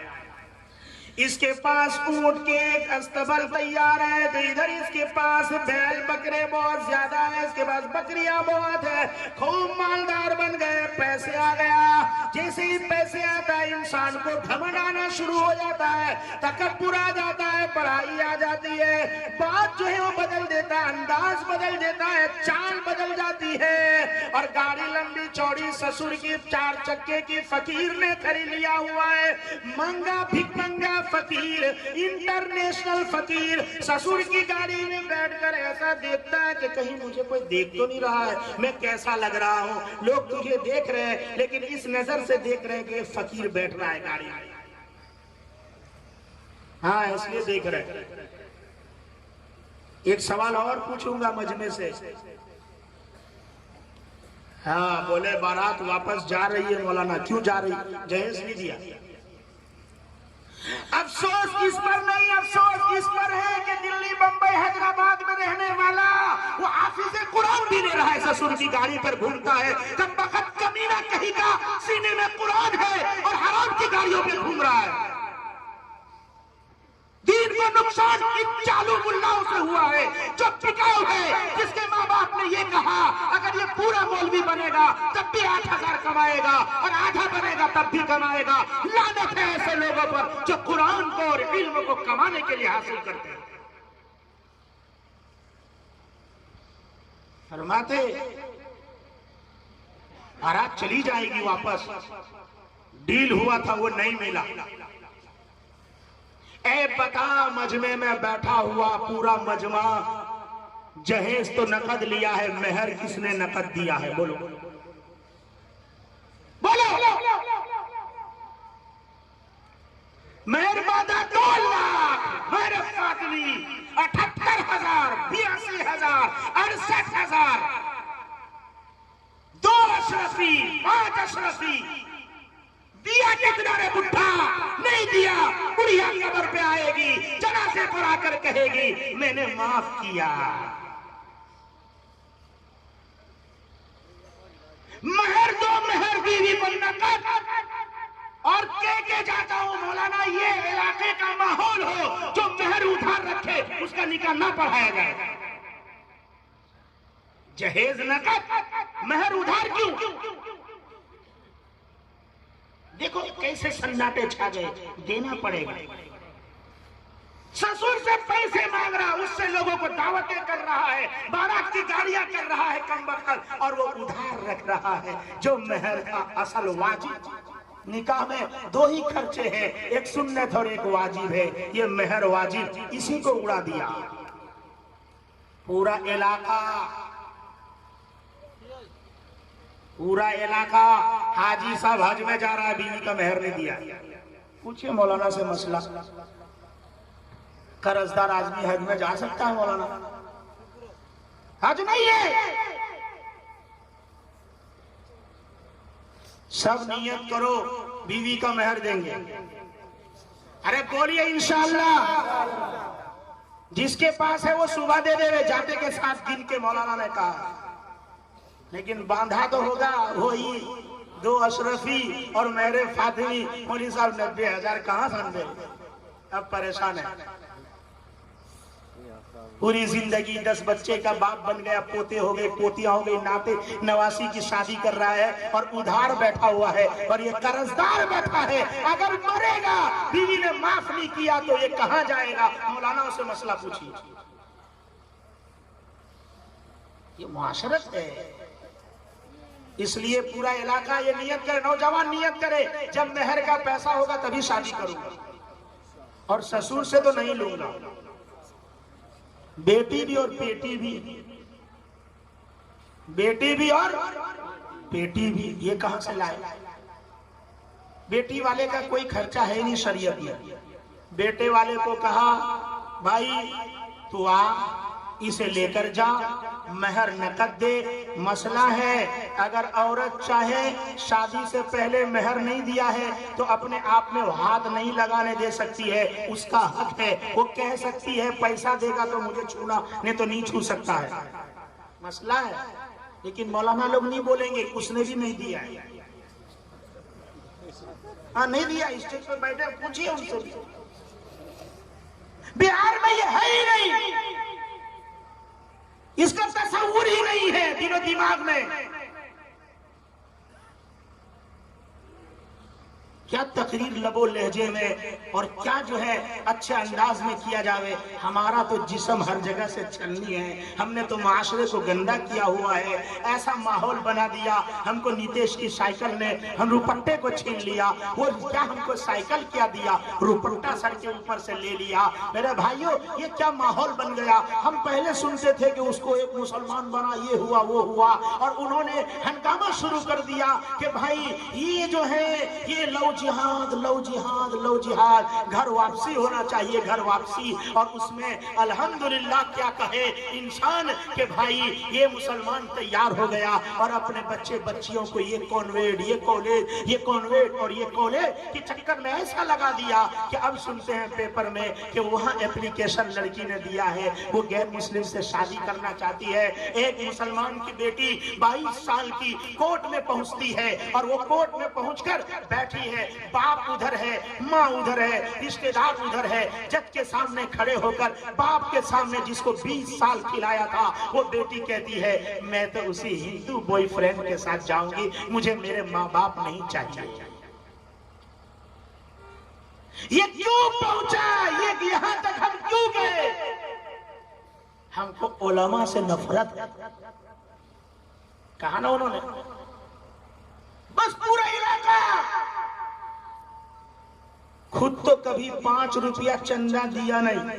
इसके पास ऊंट के एक अस्तबल तैयार है, तो इधर इसके पास बैल बकरे बहुत ज्यादा है, इसके पास बकरियां बहुत है, खूब मालदार बन गए, पैसे आ गया। जैसे ही पैसे आता है इंसान को घमंड आना शुरू हो जाता है, तकब्बुर आ जाता है, बड़ाई आ जाती है, बात जो है वो बदल देता है, अंदाज बदल देता है, चाल बदल जाती है। और गाड़ी लंबी चौड़ी ससुर की 4 चक्के की फकीर ने खरीद लिया हुआ है, महंगा भिखमंगा फकीर, इंटरनेशनल फकीर, ससुर की गाड़ी में बैठकर ऐसा देखता है कि कहीं मुझे कोई देख तो नहीं रहा है, मैं कैसा लग रहा हूं, लोग तुझे देख रहे हैं लेकिन इस नजर से देख रहे हैं कि फकीर बैठ रहा है गाड़ी में। हाँ, इसलिए देख रहे हैं। एक सवाल और पूछूंगा मजमे से। हाँ, बोले बारात वापस जा रही है मौलाना, क्यों जा रही? जहेज नहीं दिया। अफसोस इस पर नहीं, अफसोस इस पर है कि दिल्ली, बंबई, हैदराबाद में रहने वाला वो हाफिज़े कुरान भी ले रहा है, ससुर की गाड़ी पर घूमता है। कब वक्त कमीना कहीं का सीने में कुरान है और हराम की गाड़ियों पे घूम रहा है। दीन को नुकसान इन चालू मुल्लाओं से हुआ है जो टिकाऊ है, जिसके माँ बाप ने ये कहा अगर ये पूरा मौलवी बनेगा तब भी 8,000 कमाएगा और आधा बनेगा तब भी कमाएगा। लानत है ऐसे लोगों पर जो कुरान को और इल्म को कमाने के लिए हासिल करते हैं। फरमाते बारात चली जाएगी वापस, डील हुआ था वो नहीं मिला। ए बता, मजमे में बैठा हुआ पूरा मजमा, जहेज तो नकद लिया है, मेहर किसने नकद दिया है? बोलो बोलो। मेहर बांधा 2 लाख, मेरे फातमी 78,000, 82,000, 68,000, 2 अशरफी, 5 अशरफी। दिया कितना रे बुढ़ा? नहीं दिया। बुढ़िया कब्र पे आएगी, जनाजे पर आकर कहेगी मैंने माफ किया। महर दो, महर बीवी बनना कर। और के जाता हूं मौलाना, ये इलाके का माहौल हो जो महर उधार रखे उसका निकाह ना पढ़ाया जाए। जहेज नकद, महर उधार क्यों? देखो कैसे सन्नाटे छा गए, देना पड़ेगा। ससुर से पैसे मांग रहा, उससे लोगों को दावतें कर रहा है, बारात की गाड़ियां कर रहा है कमबख्त, और वो उधार रख रहा है जो मेहर का असल वाजिब। निकाह में 2 ही खर्चे हैं, एक सुन्नत और एक वाजिब है। ये मेहर वाजिब इसी को उड़ा दिया। पूरा इलाका हाजी साहब हज में जा रहा है, बीवी का मेहर नहीं दिया। पूछिए मौलाना से मसला, कर्जदार आदमी हज में जा सकता है? मौलाना हज नहीं है। सब नियत करो बीवी का मेहर देंगे। अरे बोलिए इंशाअल्लाह। जिसके पास है वो सुबह दे देवे, जाते के साथ गिन के, मौलाना ने कहा। लेकिन बांधा तो होगा वही 2 अशरफी और मेरे फातिमी। मौलवी साहब 90,000 कहां समझे? अब परेशान है। पूरी जिंदगी 10 बच्चे का बाप बन गया, पोते हो गए, पोतियां हो गई, नाते नवासी की शादी कर रहा है और उधार बैठा हुआ है और ये कर्जदार बैठा है। अगर मरेगा, बीवी ने माफ नहीं किया तो ये कहां जाएगा? मौलाना से मसला पूछिए। ये मुआशरत है। इसलिए पूरा इलाका ये नियत करे, नौजवान नियत करे, जब मेहर का पैसा होगा तभी शादी करूंगा और ससुर से तो नहीं लूंगा। बेटी भी और पेटी भी, बेटी भी और पेटी भी, ये कहां से लाए? बेटी वाले का कोई खर्चा है नहीं शरीयत में। बेटे वाले को कहा भाई तू आ, इसे लेकर जा, मेहर नकद दे। मसला है अगर औरत चाहे शादी से पहले मेहर नहीं दिया है तो अपने आप में हाथ नहीं लगाने दे सकती है, उसका हक है। वो कह सकती है पैसा देगा तो मुझे छूना, नहीं तो नहीं छू सकता है। मसला है। लेकिन मौलाना लोग नहीं बोलेंगे उसने भी नहीं दिया है। हाँ नहीं दिया, स्टेज पर बैठे पूछिए उनसे भी। बिहार में ये है ही नहीं, इसका तस्वुर ही नहीं है दिलो दिमाग में। क्या तकरीर लबो लहजे में और क्या जो है अच्छे अंदाज में किया जावे। हमारा तो जिस्म हर जगह से छलनी है। हमने तो माशरे को गंदा किया हुआ है, ऐसा माहौल बना दिया। हमको नीतीश की साइकिल ने हम रुपट्टे को छीन लिया। वो क्या हमको साइकिल क्या दिया, रुपट्टा सर के ऊपर से ले लिया। मेरे भाइयों ये क्या माहौल बन गया। हम पहले सुनते थे कि उसको एक मुसलमान बना, ये हुआ वो हुआ, और उन्होंने हंगामा शुरू कर दिया कि भाई ये जो है ये लव जिहाद, लो जिहाद, लो जिहाद। घर वापसी होना चाहिए, घर वापसी। और उसमें अल्हम्दुलिल्लाह क्या कहे इंसान के भाई ये मुसलमान तैयार हो गया और अपने बच्चे बच्चियों को ये कॉन्वेंट, ये कॉलेज, ये कॉन्वेंट और ये कॉलेज के चक्कर में ऐसा लगा दिया कि अब सुनते हैं पेपर में कि वहां एप्लीकेशन लड़की ने दिया है, वो गैर मुस्लिम से शादी करना चाहती है। एक मुसलमान की बेटी 22 साल की कोर्ट में पहुंचती है और वो कोर्ट में पहुंचकर बैठी है, बाप उधर है, माँ उधर है, रिश्तेदार उधर है। जज के सामने खड़े होकर बाप के सामने जिसको 20 साल खिलाया था वो बेटी कहती है मैं तो उसी हिंदू बॉयफ्रेंड के साथ जाऊंगी, मुझे मेरे माँ बाप नहीं चाहिए। ये क्यों पहुंचा, ये यहां तक हम क्यों गए? हमको उलमा से नफरत है। कहा ना उन्होंने, बस पूरा इलाका। खुद तो कभी 5 रुपया चंदा दिया नहीं,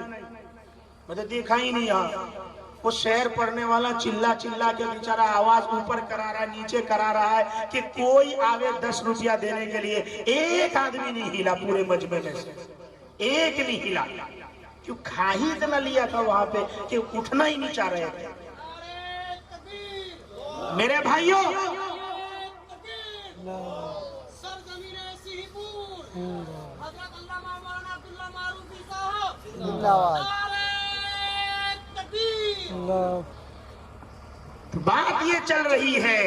मुझे देखा ही नहीं। यहाँ वो शेर पढ़ने वाला चिल्ला चिल्ला के बेचारा आवाज ऊपर करा रहा है, नीचे करा रहा है कि कोई आवे 10 रुपया देने के लिए। एक आदमी नहीं हिला पूरे मजमे में से, एक नहीं हिला। क्यों? खा ही इतना लिया था वहां पे कि उठना ही नहीं चाह रहे थे। मेरे भाइयों, बात ये चल रही है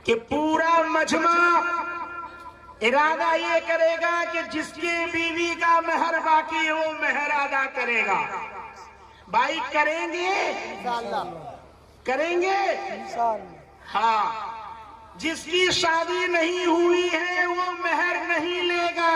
कि पूरा मजमा इरादा ये करेगा कि जिसकी बीवी का मेहर बाकी है वो मेहर अदा करेगा। भाई करेंगे, करेंगे। हाँ, जिसकी शादी नहीं हुई है वो मेहर नहीं लेगा।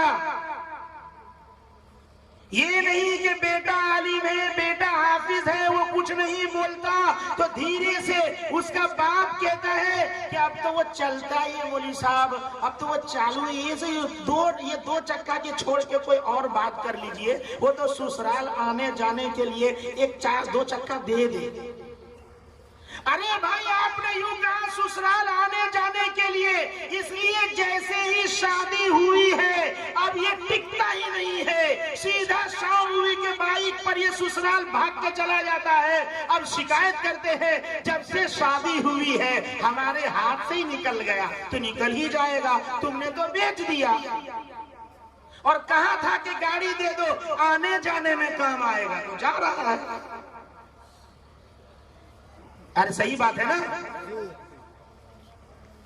ये नहीं कि बेटा आलिम है, बेटा हाफिज है, वो कुछ नहीं बोलता तो धीरे से उसका बाप कहता है कि अब तो वो चलता ही है मौलवी साहब, अब तो वो चालू है, ये दो चक्का के छोड़ के कोई और बात कर लीजिए, वो तो ससुराल आने जाने के लिए एक 2 चक्का दे दे। अरे भाई आपने यूं कहा ससुराल आने जाने के लिए, इसलिए जैसे ही शादी हुई है अब ये टिकता ही नहीं है, सीधा शाम हुई के बाइक पर ये ससुराल भाग के चला जाता है। अब शिकायत करते हैं जब से शादी हुई है हमारे हाथ से ही निकल गया। तो निकल ही जाएगा, तुमने तो बेच दिया और कहा था कि गाड़ी दे दो आने जाने में काम आएगा, तो जा रहा है। अरे सही बात है ना।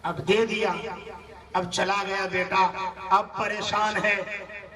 अब दे दिया, अब चला गया बेटा, अब परेशान है,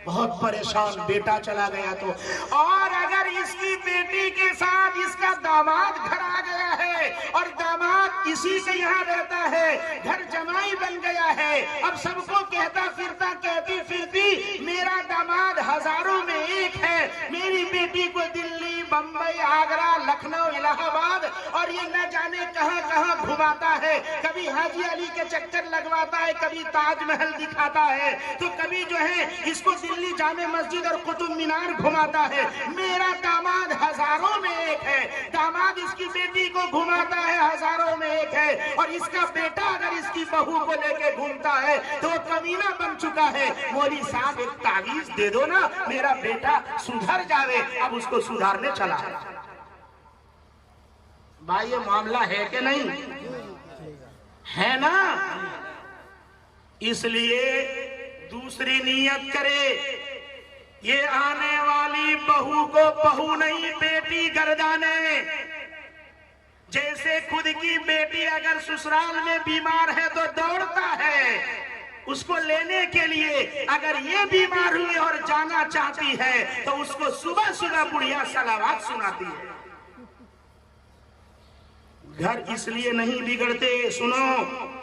बहुत परेशान। बेटा चला गया तो, और अगर इसकी बेटी के साथ इसका दामाद घर आ गया है और दामाद इसी से यहाँ रहता है, घर जमाई बन गया है, अब सबको कहता फिरता, कहती फिरती मेरा दामाद हजारों में एक है, मेरी बेटी को दिल्ली, बंबई, आगरा, लखनऊ, इलाहाबाद और ये न जाने कहां कहां घुमाता है। कभी हाजी अली के चक्कर लगवाता है, कभी ताजमहल दिखाता है, तो कभी जो है इसको दिल्ली जामे मस्जिद और कुतुब मीनार घुमाता है। मेरा दामाद हजारों में एक है, दामाद इसकी बेटी को घुमाता है, हजारों में एक है, और इसका बेटा अगर इसकी बहू को लेके घूमता है तो कमीना बन चुका है। मौलवी साहब एक तावीज दे दो ना, मेरा बेटा सुधर जावे। अब उसको सुधारने चला। भाई ये मामला है कि नहीं है ना? इसलिए दूसरी नियत करे, ये आने वाली बहू को बहू नहीं बेटी गर्दाने। जैसे खुद की बेटी अगर ससुराल में बीमार है तो दौड़ता है उसको लेने के लिए, अगर ये बीमार हुई और जाना चाहती है तो उसको सुबह सुबह बुढ़िया सलावात सुनाती है। घर इसलिए नहीं बिगड़ते, सुनो,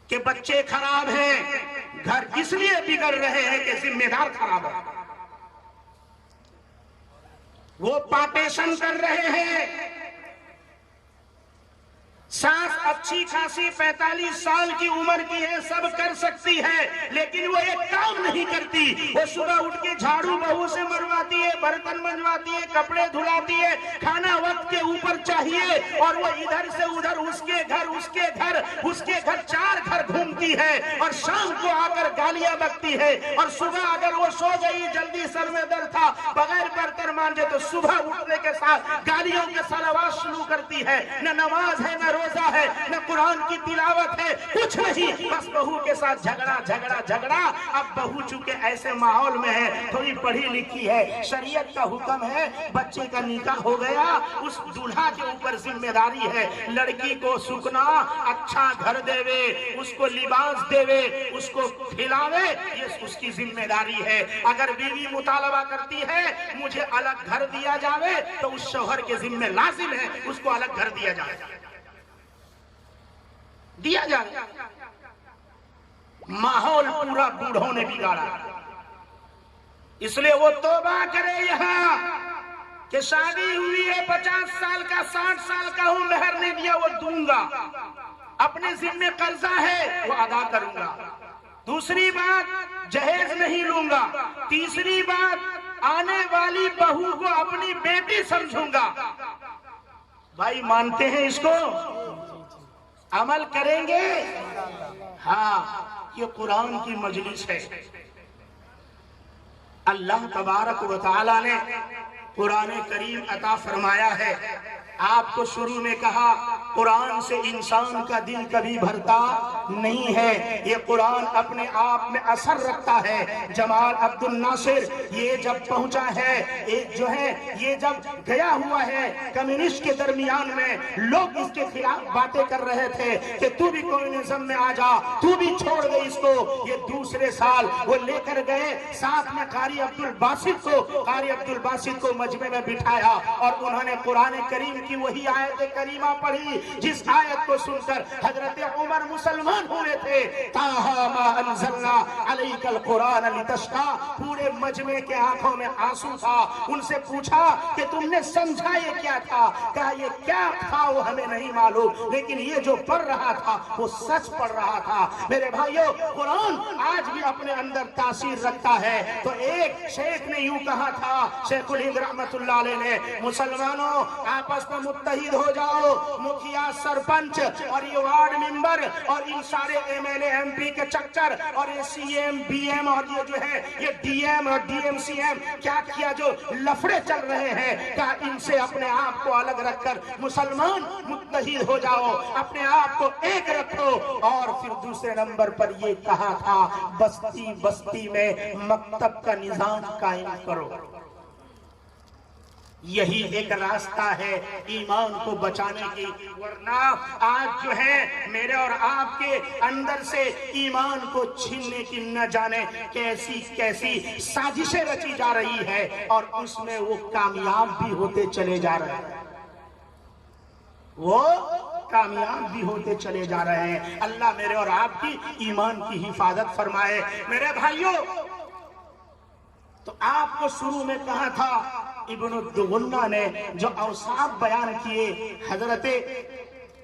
कि बच्चे खराब हैं, घर इसलिए बिगड़ रहे हैं कि जिम्मेदार खराब है। वो पार्टीशन कर रहे हैं, सास अच्छी खासी 45 साल की उम्र की है, सब कर सकती है, लेकिन वो एक काम नहीं करती। वो सुबह उठ के झाड़ू बहू से मरवाती है, बर्तन मंजवाती है, कपड़े धुलाती है, खाना वक्त के ऊपर चाहिए, और वो इधर से उधर उसके घर उसके घर उसके घर 4 घर घूमती है, और शाम को आकर गालियां बकती है। और सुबह अगर वो सो गई, जल्दी सर में दर्द था, बगैर बर्तन मांजे, तो सुबह उठने के साथ गालियों के सलावात शुरू करती है। न नमाज है, न रोजा है, न कुरान की तिलावत है, कुछ नहीं, बस बहू के साथ झगड़ा झगड़ा झगड़ा। अब बहू चूंकि ऐसे माहौल में है, थोड़ी पढ़ी लिखी है, शरीयत का हुक्म है, बच्चे का निकाह हो गया, उस दूल्हा के ऊपर जिम्मेदारी है लड़की को सुखना, अच्छा घर देवे, उसको लिबास देवे, उसको खिलावे, ये उसकी जिम्मेदारी है। अगर बीवी मुतालबा करती है मुझे अलग घर दिया जावे, तो उस शौहर के जिम्मे लाजिम है उसको अलग घर दिया जाए, दिया जाए। माहौल पूरा बूढ़ों ने बिगाड़ा, इसलिए वो तौबा करे यहाँ कि शादी हुई है, 50 साल का 60 साल का हूं, मेहर नहीं दिया वो दूंगा, अपने जिम्मे कर्जा है वो अदा करूंगा। दूसरी बात, जहेज नहीं लूंगा। तीसरी बात, आने वाली बहू को अपनी बेटी समझूंगा। भाई मानते हैं इसको? अमल करेंगे? हाँ, ये कुरान की मजलिस है। अल्लाह तबारक व तआला ने कुरान करीम अता फरमाया है। आपको शुरू में कहा कुरान से इंसान का दिल कभी भरता नहीं है, ये कुरान अपने आप में असर रखता है। जमाल अब्दुल नासिर ये जब पहुंचा है, जो है ये जब गया हुआ है कम्युनिस्ट के दरमियान में, लोग इसके खिलाफ बातें कर रहे थे कि तू भी कम्युनिज्म में आ जा, तू भी छोड़ दे इसको। ये दूसरे साल वो लेकर गए, साथ में कारी अब्दुल बासित को मजमे में बिठाया, और उन्होंने कुरान करीम की वही आयत करीमा पढ़ी जिस आयत को सुनकर हजरत उमर मुसलमान हुए थे। ताहा मा अंज़लना अलैकल कुरान लितश्का। पूरे मजमे के आंखों में आंसू था। उनसे पूछा कि तुमने समझा ये क्या था? कहा ये क्या था वो हमें नहीं मालूम, लेकिन ये जो पढ़ रहा था वो सच पढ़ रहा था। मेरे भाइयों, कुरान आज भी अपने अंदर तासीर रखता है। तो एक शेख ने यूं कहा था, शेखुल हिंद रहमतुल्लाह अलैह ने, मुसलमानों आपस में मुत्तहिद हो जाओ, मुखिया सरपंच और ये वार्ड मेंबर और इन सारे एमएलए एमपी के चक्कर और ये सीएम बीएम और ये जो है ये डीएम और डीएमसीएम क्या किया जो लफड़े चल रहे हैं, क्या इनसे अपने आप को अलग रखकर मुसलमान मुत्तहिद हो जाओ, अपने आप को एक रखो। और फिर दूसरे नंबर पर ये कहा था, बस्ती बस्ती में मकतब का निजाम कायम करो। यही एक रास्ता है ईमान को बचाने की, वरना आज जो है मेरे और आपके अंदर से ईमान को छीनने की न जाने कैसी कैसी साजिशें रची जा रही है, और उसमें वो कामयाब भी होते चले जा रहे हैं, वो कामयाब भी होते चले जा रहे हैं। अल्लाह मेरे और आपकी ईमान की हिफाजत फरमाए। मेरे भाइयों, तो आपको शुरू में कहा था, इब्न दुगुन्ना ने जो औसाफ बयान किए हजरत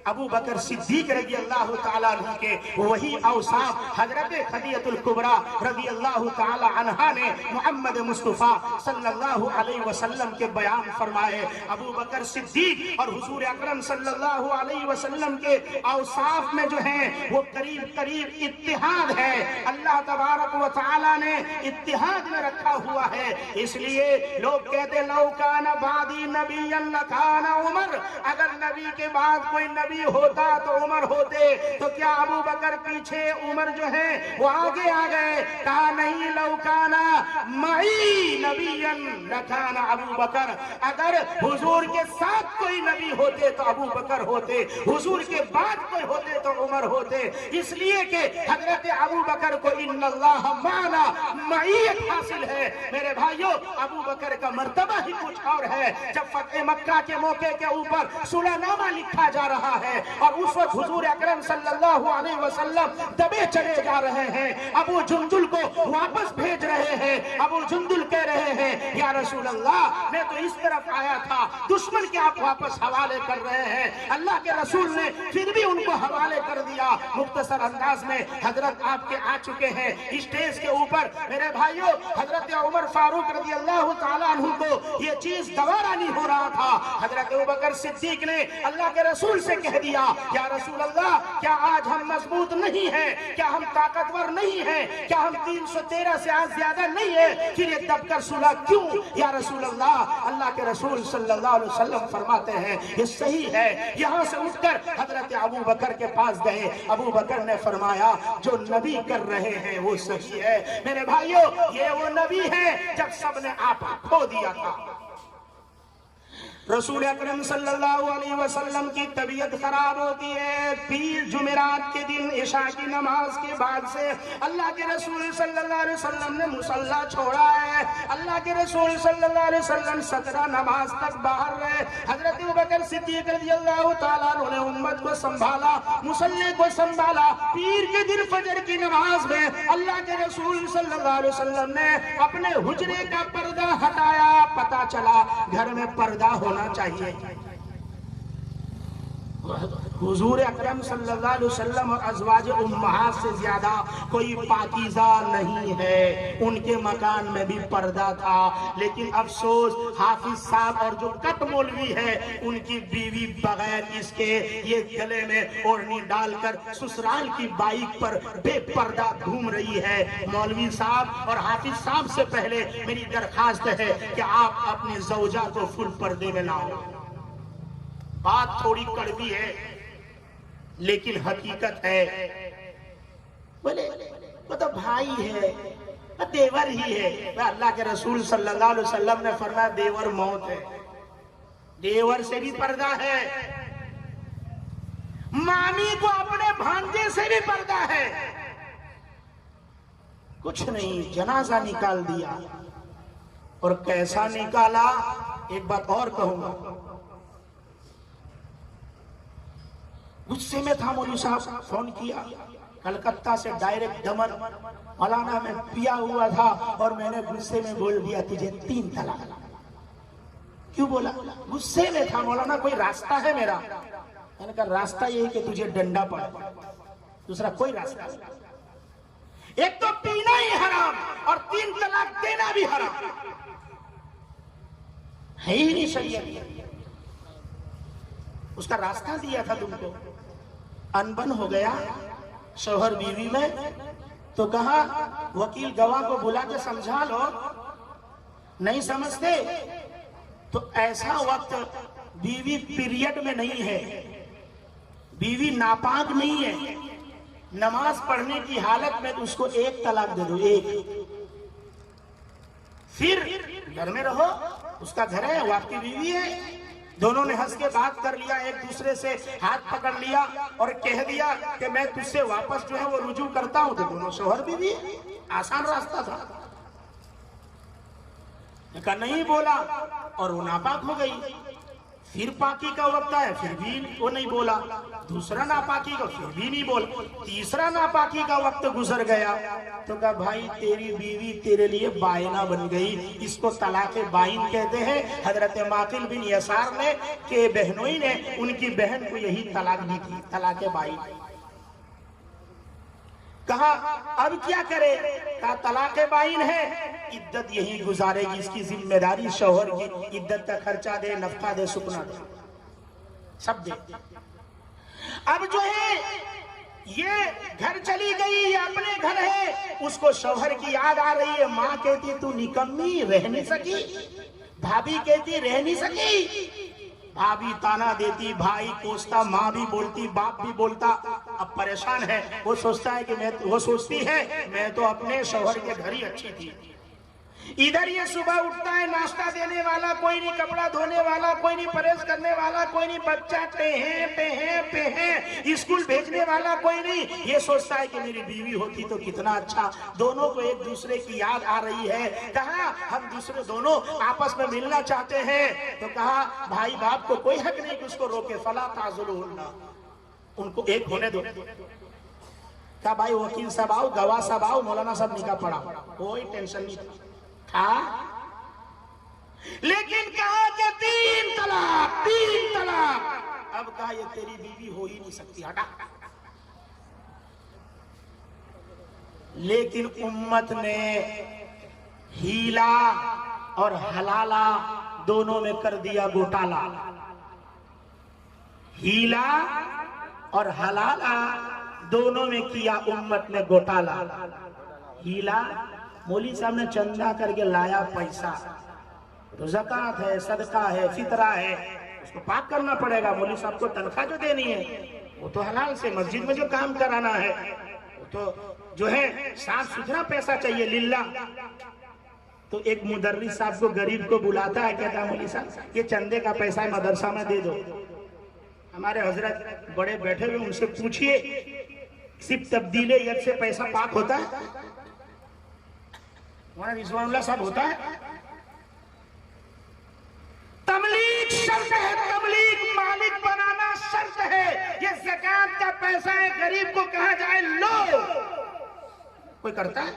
अबू बकर सिद्दीक रज़ी अल्लाह ताला अन्हु के, वही औसाफ हजरत खदीजतुल कुबरा रज़ी अल्लाह ताला अन्हा ने मोहम्मद मुस्तफ़ा सल्लल्लाहु अलैहि वसल्लम के बयान फरमाए। अबू बकर सिद्दीक और हुजूर अकरम सल्लल्लाहु अलैहि वसल्लम के औसाफ में जो है वो करीब करीब इत्तिहाद है। अल्लाह तबारक व तआला ने इत्तिहाद में रखा हुआ है। इसलिए लोग कहते लौ काना बादी नबिय्यन लकाना उमर, अगर नबी के बाद कोई नबी होता तो उमर होते, तो क्या अबू बकर पीछे, उमर जो है वो आगे आ गए? कहा नहीं, लौकाना मई नबियन लकाना अबू बकर, अगर हुजूर के साथ कोई नबी होते तो अबू बकर होते, हुजूर के बाद कोई होते तो उमर होते। इसलिए कि हजरत अबू बकर को इन्नल्लाह माना, मईयत हासिल है। मेरे भाइयों, अबू बकर का मर्तबा ही कुछ और है। जब फतह मक्का के मौके के ऊपर सुलहनामा लिखा जा रहा है और उस वक्त हुजूर अकरम सल्लल्लाहु अलैहि वसल्लम दबे चले जा रहे हैं, अबू जुंदुल को वापस भेज रहे हैं। अबू जुंदुल कह रहे हैं, या रसूल अल्लाह, मैं तो इस तरफ आया था, दुश्मन के आप वापस हवाले कर रहे हैं। अल्लाह के रसूल ने फिर भी उनको हवाले कर दिया। मुख्तसर अंदाज में हजरत आपके आ चुके हैं स्टेज के ऊपर। मेरे भाइयों, हजरत उमर फारूक रज़ी अल्लाह ताला अन्हु को ये चीज गवारा नहीं हो रहा था। हजरत अबू बकर सिद्दीक ने अल्लाह के रसूल से कह दिया, या रसूल अल्लाह, क्या आज हम मजबूत नहीं है? क्या हम ताकतवर नहीं है? क्या हम 313 से आज ज्यादा नहीं है? फिर ये दबकर सुलह क्यों या रसूल अल्लाह? अल्लाह के रसूल सल्लल्लाहु अलैहि वसल्लम फरमाते हैं, ये सही है। यहाँ से उठकर हजरत अबू बकर के पास गए। अबू बकर ने फरमाया, जो नबी कर रहे हैं वो सही है। मेरे भाइयों, ये वो नबी है जब सबने आपा खो दिया था। रसूल अकरम सल्लल्लाहु अलैहि वसल्लम की तबीयत खराब होती है। पीर जुमेरात के दिन इशा की नमाज के बाद से अल्लाह के रसूल सल्लल्लाहु अलैहि वसल्लम ने मुसल्ला छोड़ा है। अल्लाह के रसूल सल्लल्लाहु अलैहि वसल्लम 17 नमाज तक बाहर रहे। हजरत अबू बकर सिद्दीक रज़ियल्लाहु ताला अन्हु ने उम्मत को संभाला, मुसल्ले को संभाला। पीर के दिन फजर की नमाज में अल्लाह के रसूल सल्लल्लाहु अलैहि वसल्लम ने अपने हुजरे का पर्दा हटाया। पता चला घर में पर्दा होना चाहिए। हुजूर अकरम सल्लल्लाहु अलैहि वसल्लम और अज़वाज उम्महात से ज्यादा कोई पाकीज़ा नहीं है। उनके मकान में भी पर्दा था, लेकिन अफसोस हाफिज साहब और जो कट मौलवी है, उनकी बीवी बगैर इसके ये गले में ओढ़नी डालकर ससुराल की बाइक पर बेपर्दा घूम रही है। मौलवी साहब और हाफिज साहब से पहले मेरी दरखास्त है कि आप अपनी ज़ौजा को फुल पर्दे में लाओ। बात थोड़ी कड़वी है लेकिन हकीकत है। बोले वो तो भाई है, वो देवर ही है। अल्लाह के रसूल सल्लल्लाहु अलैहि वसल्लम ने फरमाया, देवर मौत है, देवर से भी पर्दा है। मामी को अपने भांजे से भी पर्दा है। कुछ नहीं, जनाजा निकाल दिया। और कैसा निकाला, एक बात और कहूंगा, गुस्से में था। मौलवी साहब फोन किया कलकत्ता से डायरेक्ट दमन, मौलाना मैं पिया हुआ था और मैंने गुस्से में बोल दिया तुझे 3 तलाक। क्यों बोला? गुस्से में था मौलाना, कोई रास्ता है मेरा? मैंने कहा रास्ता यही कि तुझे डंडा पड़े, दूसरा कोई रास्ता नहीं। एक तो पीना ही हराम और 3 तलाक देना भी हराम है ही नहीं। सही उसका रास्ता दिया था तुमको। अनबन हो गया शौहर बीवी में, तो कहा वकील गवाह को बुला के समझा लो। नहीं समझते तो ऐसा वक्त बीवी पीरियड में नहीं है, बीवी नापाक नहीं है, नमाज पढ़ने की हालत में तो उसको 1 तलाक दे दो, 1। फिर घर में रहो, उसका घर है, वो आपकी बीवी है। दोनों ने हंस के बात कर लिया, एक दूसरे से हाथ पकड़ लिया और कह दिया कि मैं तुझसे वापस जो है वो रुजू करता हूं, तो दोनों शौहर बीवी। आसान रास्ता था। कहा नहीं बोला और वो नापाक हो गई। फिर पाकी का वक्त आया, फिर भी वो नहीं बोला। दूसरा नापाकी का, फिर भी नहीं बोला। तीसरा नापाकी का वक्त गुजर गया तो कहा भाई तेरी बीवी तेरे लिए बायना बन गई, इसको तलाक़े बाइन कहते हैं। हजरत माकिल बिन यसार ने के बहनोई ने उनकी बहन को यही तलाक दी थी, तलाक़े बाइन। कहा अब क्या करे? कहा तलाक़े बाइन है, इद्दत यही गुजारेगी, इसकी जिम्मेदारी शौहर की, इद्दत का खर्चा दे, नफका दे, सुकना दे, सब दे। अब जो है ये घर चली गई, ये अपने घर है, उसको शौहर की याद आ रही है। माँ कहती तू निकम्मी, रह नहीं सकी। भाभी कहती रह नहीं सकी। भाभी ताना देती, भाई कोसता, माँ भी बोलती, बाप भी बोलता। अब परेशान है, वो सोचता है कि वो सोचती है मैं तो अपने शौहर के घर ही अच्छी थी। इधर ये सुबह उठता है, नाश्ता देने वाला कोई नहीं, कपड़ा धोने वाला कोई नहीं, प्रेस करने वाला कोई नहीं, बच्चा टेहे स्कूल भेजने वाला कोई नहीं। ये सोचता है कि मेरी बीवी होती तो कितना अच्छा। दोनों को एक दूसरे की याद आ रही है। कहा हम दूसरे दोनों आपस में मिलना चाहते हैं, तो कहा भाई बाप को कोई हक नहीं कि उसको रोके, फला ताजुलुहुन्ना, उनको एक होने दो। कहा भाई वकील साहब आओ, गवाह साहब आओ, मौलाना साहब निकाह पढ़ा, कोई टेंशन नहीं था। लेकिन कहा कि 3 तलाक। अब कहा ये तेरी बीवी हो ही नहीं सकती, हटा। लेकिन उम्मत ने हीला और हलाला दोनों में कर दिया घोटाला। हीला और हलाला दोनों में किया उम्मत ने घोटाला। हीला, मौली साहब ने चंदा करके लाया पैसा, तो ज़कात है, सदका है, फितरा है, उसको पाक करना पड़ेगा। मौली साहब को तनख्वाह जो देनी है वो तो हलाल से, मस्जिद में जो काम कराना है वो तो जो है साफ सुथरा पैसा चाहिए लिल्ला। तो एक मुदर्रिस साहब को, गरीब को बुलाता है, कहता है मौली साहब ये चंदे का पैसा मदरसा में दे दो। हमारे हजरत बड़े बैठे हुए, उनसे पूछिए सिर्फ तब्दीले यद से पैसा पाक होता है? मौलाना रिजवानुल्लाह साहब होता है? तबलीग शर्त है, तबलीग मालिक बनाना शर्त है। ये ज़कात का पैसा है, गरीब को कहा जाए लो, कोई करता है?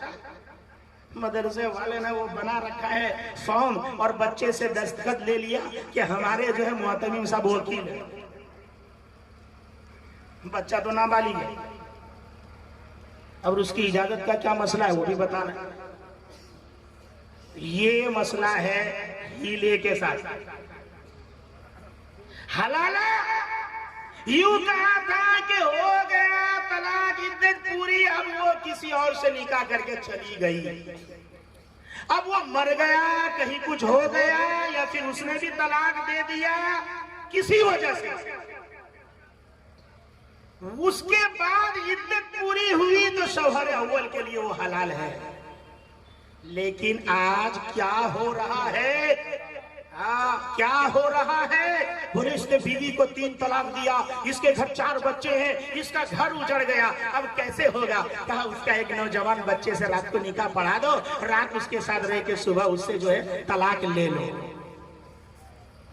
मदरसे वाले ने वो बना रखा है फॉर्म, और बच्चे से दस्तखत ले लिया कि हमारे जो है मुअत्तमिम साहब वकील है। बच्चा तो नाबालिग है, अब उसकी इजाजत का क्या मसला है वो भी बताना है। ये मसला है हीले के साथ। हलाला यूं कहा था कि हो गया तलाक, इद्दत पूरी, अब वो किसी और से निकाह करके चली गई। अब वो मर गया, कहीं कुछ हो गया, या फिर उसने भी तलाक दे दिया किसी वजह से, उसके बाद इद्दत पूरी हुई तो शौहर अव्वल के लिए वो हलाल है। लेकिन आज क्या हो रहा है? क्या हो रहा है? बोले इसने बीवी को 3 तलाक दिया, इसके घर 4 बच्चे हैं, इसका घर उजड़ गया, अब कैसे होगा? कहा उसका एक नौजवान बच्चे से रात को निकाह पढ़ा दो, रात उसके साथ रह के सुबह उससे जो है तलाक ले लो।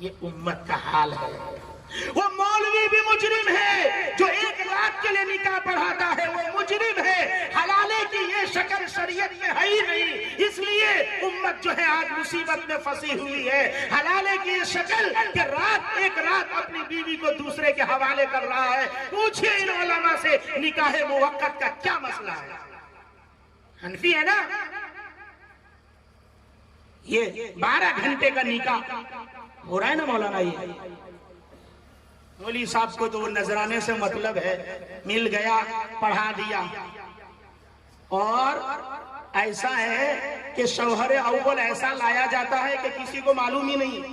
ये उम्मत का हाल है। वो मौलवी भी मुजरिम है जो 1 रात के लिए निकाह पढ़ाता है, वो मुजरिम है। हलाले की ये शक्ल शरीयत में है ही नहीं, इसलिए उम्मत जो है आज मुसीबत में फंसी हुई है। हलाले की ये शक्ल कि एक रात अपनी बीवी को दूसरे के हवाले कर रहा है। पूछिए इन उलमा से निकाह मुवक्कत का क्या मसला है? हनफी है ना? ये 12 घंटे का निकाह हो रहा है ना मौलाना। ये मौली साहब को तो वो नजराने से मतलब है, मिल गया, पढ़ा दिया। और ऐसा है कि शौहर अव्वल ऐसा लाया जाता है कि किसी को मालूम ही नहीं।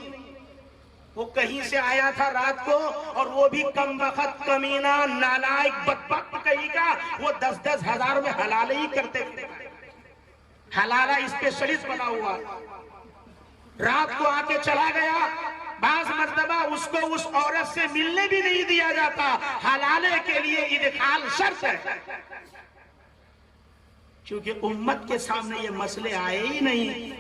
वो कहीं से आया था रात को, और वो भी कम वक्त, कमीना, नालायक, बदबख्त कहीं का, वो 10-10 हजार में हलाल ही करते थे। हलाला स्पेशलिस्ट बना हुआ, रात को आके चला गया। बाज मर्तबा उसको उस औरत से मिलने भी नहीं दिया जाता। हलाले के लिए इदखाल शर्त है, क्योंकि उम्मत के सामने ये मसले आए ही नहीं।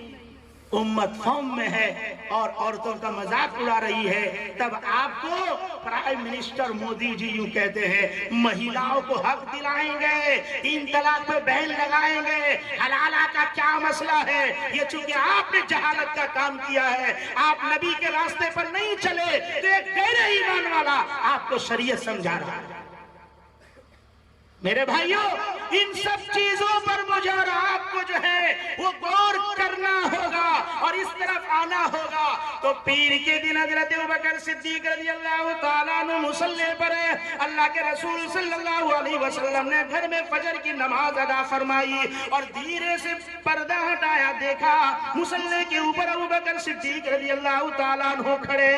उम्मत फौम में है और औरतों का मजाक उड़ा रही है। तब आपको प्राइम मिनिस्टर मोदी जी यूं कहते हैं महिलाओं को हक दिलाएंगे, 3 तलाक पे बैन लगाएंगे, हलाला का क्या मसला है? ये चूंकि आपने जहालत का काम किया है, आप नबी के रास्ते पर नहीं चले, तो एक गैर ईमान वाला आपको शरीयत समझा रहा है। मेरे भाइयों, इन सब चीजों पर मुझे और आपको जो है वो गौर करना होगा, और इस तरफ आना होगा तो पीर के दिन हजरत अबू बकर सिद्दीक रज़ियल्लाहु ताला अन्हु मुसल्ले पर अल्लाह के रसूल सल्लल्लाहु अलैहि वसल्लम ने घर में फजर की नमाज अदा फरमाई और धीरे से पर्दा हटाया, देखा मुसल्ले के ऊपर अबू बकर सिद्दीक रज़ियल्लाहु ताला अन्हु खड़े।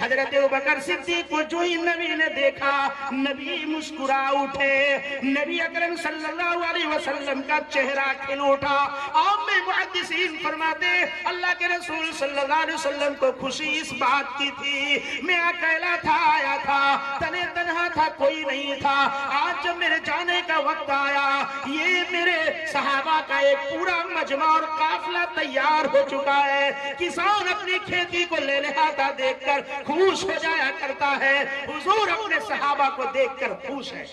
हजरत अबू बकर सिद्दीक को जो ही नबी ने देखा, नबी मुस्कुरा उठे। नबी अकरम सल्लल्लाहु अलैहि वसल्लम का चेहरा खिल उठा। आम्मे मुहद्दिसीन फरमाते अल्लाह के रसूल सल्लल्लाहु अलैहि वसल्लम को खुशी इस बात की थी, मैं अकेला था, आया था, तने तन्हा था, कोई नहीं था। आज जब मेरे जाने का वक्त आया, ये मेरे सहाबा का एक पूरा मजमा और काफिला तैयार हो चुका है। किसान अपनी खेती को ले लिहाजा देखकर खुश हो जाया करता है, हुजूर अपने सहाबा को देखकर खुश है।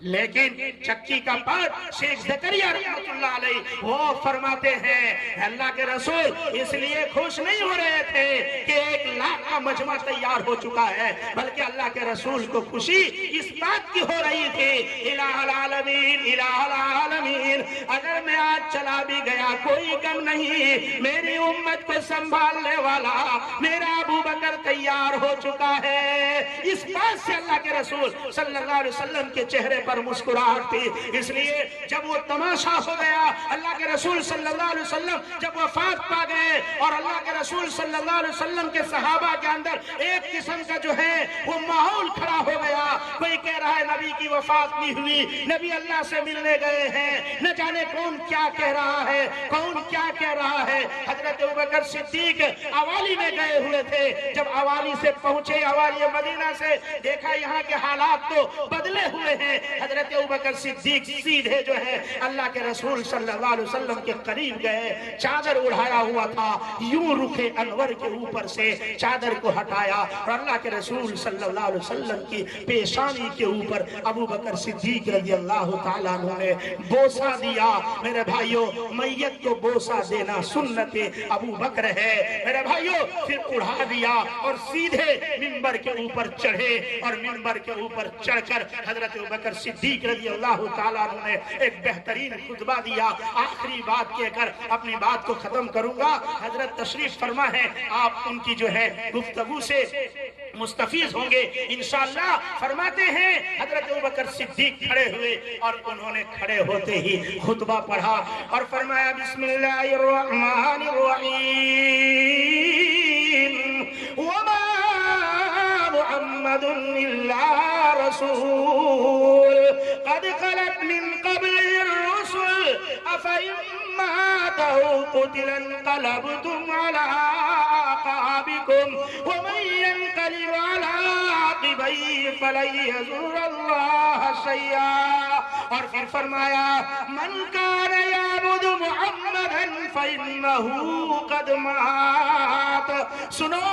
लेकिन चक्की का पाठ शेख ज़करिया रहमतुल्लाह अलैहि वो फरमाते हैं अल्लाह के रसूल इसलिए खुश नहीं हो रहे थे कि 1 लाख का मजमा तैयार हो चुका है, बल्कि अल्लाह के रसूल को खुशी इस बात की हो रही थी, इलाहुल आलमीन इलाहुल आलमीन, अगर मैं आज चला भी गया कोई गम नहीं, मेरी उम्मत को संभालने वाला मेरा अबू बकर तैयार हो चुका है। इस बात से अल्लाह के रसूल सल्लल्लाहु अलैहि वसल्लम के चेहरे पर मुस्कुराहट थी। इसलिए जब वो तमाशा हो गया, अल्लाह के रसूल सल्लल्लाहु अलैहि वसल्लम जब वफात पा गए और अल्लाह के रसूल सल्लल्लाहु अलैहि वसल्लम के सहाबा के अंदर एक किस्म का जो है वो माहौल खड़ा हो गया। कोई कह रहा है नबी की वफात नहीं हुई, नबी अल्लाह से मिलने गए हैं, न जाने कौन क्या कह रहा है, कौन क्या कह रहा है। हजरत अबू बकर सिद्दीक अवाली में गए हुए थे, जब अवाली से पहुंचे, अवाली मदीना से देखा यहाँ के हालात तो बदले हुए हैं। हजरत अबू बकर सिद्दीक सीधे जो है अल्लाह के रसूल सल्लल्लाहु अलैहि वसल्लम के करीब गए, चादर उड़ाया हुआ था, यूं रुखे अनवर के ऊपर से चादर को हटाया और अल्लाह के रसूल सल्लल्लाहु अलैहि वसल्लम की पेशानी के ऊपर अबू बकर सिद्दीक रज़ियल्लाहु ताला अन्हु ने बोसा दिया। मेरे भाइयों, मैयत को बोसा देना सुन्नते अबू बकर है। मेरे भाइयों, फिर उड़ा दिया और सीधे मिंबर के ऊपर चढ़े और मिंबर के ऊपर चढ़कर हजरत अबू बकर सिद्दीक रज़ियल्लाहु ताला अन्हु ने एक बेहतरीन खुतबा दिया। आखिरी बात कहकर अपनी बात को खत्म करूंगा। हजरत तशरीफ फरमा है, आप उनकी जो है गुफ्तगू से मुस्तफीज होंगे इंशाअल्लाह। फरमाते हैं हजरत अबू बकर सिद्दीक खड़े हुए और उन्होंने खड़े होते ही खुतबा पढ़ा और फरमाया बिस्मिल्लाहिर रहमानिर रहीम वमा मुहम्मदुन इल्ला रसूल कद खलत मिन क़ब्लिर रुसूल अफ़इम्मा कुतिला इंक़लबतुम अला अक़ाबिकुम व मन यंक़लिब अला अक़िबैहि फ़लन यज़ुर्रल्लाह शय्या। और फिर फरमाया मन कान यअबुदु मुहम्मदन फ़इन्नहु क़द मात। सुनो,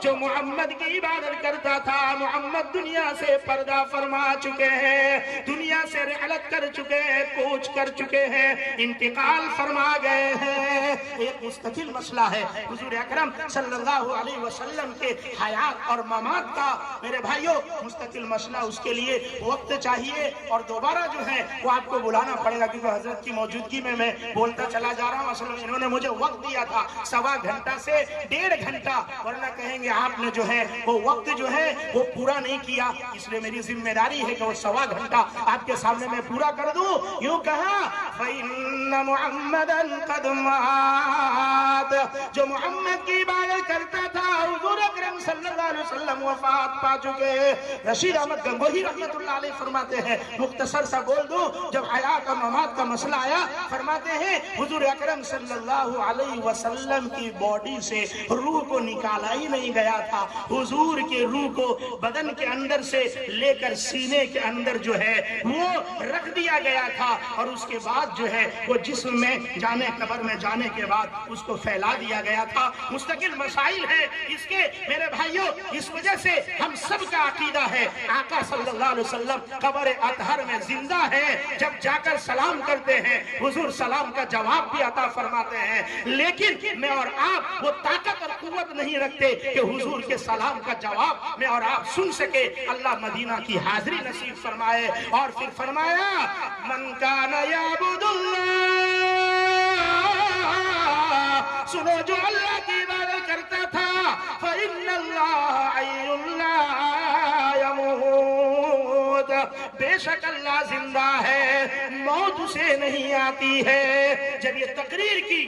जो मोहम्मद की इबादत करता था, मोहम्मद दुनिया से पर्दा फरमा चुके हैं, दुनिया से रहलत कर चुके हैं, कूच कर चुके हैं, इंतकाल फरमा गए हैं। एक मुस्तकिल मसला है हुजूर अकरम सल्लल्लाहु अलैहि वसल्लम के हयात और ममात का। मेरे भाइयों, मुस्तकिल मसला, उसके लिए वक्त चाहिए और दोबारा जो है वो आपको बुलाना पड़ेगा, क्योंकि हजरत की मौजूदगी में मैं बोलता चला जा रहा हूँ। असल में इन्होंने मुझे वक्त दिया था 1.25 घंटा से 1.5 घंटा, वरना कहेंगे आपने जो है वो वक्त जो है वो पूरा नहीं किया। इसलिए मेरी जिम्मेदारी है कि वो 1.25 घंटा आपके सामने मैं पूरा कर दूं। यूं कहा फ़इन्न मुहम्मदन क़द मात, जो मोहम्मद की इबादत करता था हुजूर अकरम सल्लल्लाहु अलैहि वसल्लम वफात पा चुके। रशीद अहमद गंगोही रहमतुल्लाह अलैह फरमाते हैं, मुख्तसर सा बोल दूं, जब हयात और ममात का मसला आया, फरमाते हैं हुजूर अकरम सल्लल्लाहु अलैहि वसल्लम की बॉडी से रूह को निकाला ही नहीं गया था। हुजूर के रूह को बदन के अंदर से लेकर सीने के अंदर जो है वो रख दिया गया था और उसके बाद जो है वो जिस्म में जाने, कब्र में जाने के बाद उसको फैला दिया गया था। मुस्तकिल मसाइल है इसके मेरे भाइयों। इस वजह से हम सब का अकीदा है आका सल्लल्लाहु अलैहि वसल्लम कब्र अतहर में जिंदा है। जब जाकर सलाम करते हैं हुजूर सलाम का जवाब भी अता फरमाते हैं, लेकिन मैं और आप वो ताकत और कुव्वत नहीं रखते कि हुजूर के सलाम का जवाब मैं और आप सुन सके। अल्लाह मदीना की हाजिरी नसीब फरमाए। और फिर फरमाया मन काना याबुदुल्लाह, सुनो, जो अल्लाह बेशक अल्लाह जिंदा है, मौत उसे नहीं आती है। जब ये तकरीर की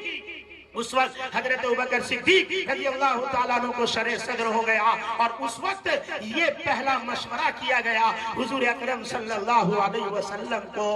उस वक्त हजरत अबू बकर सिद्दीक रज़ियल्लाहु ताला अन्हु को शरे सदर हो गया और उस वक्त ये पहला मशवरा किया गया, हुजूर अकरम सल्लल्लाहु अलैहि वसल्लम को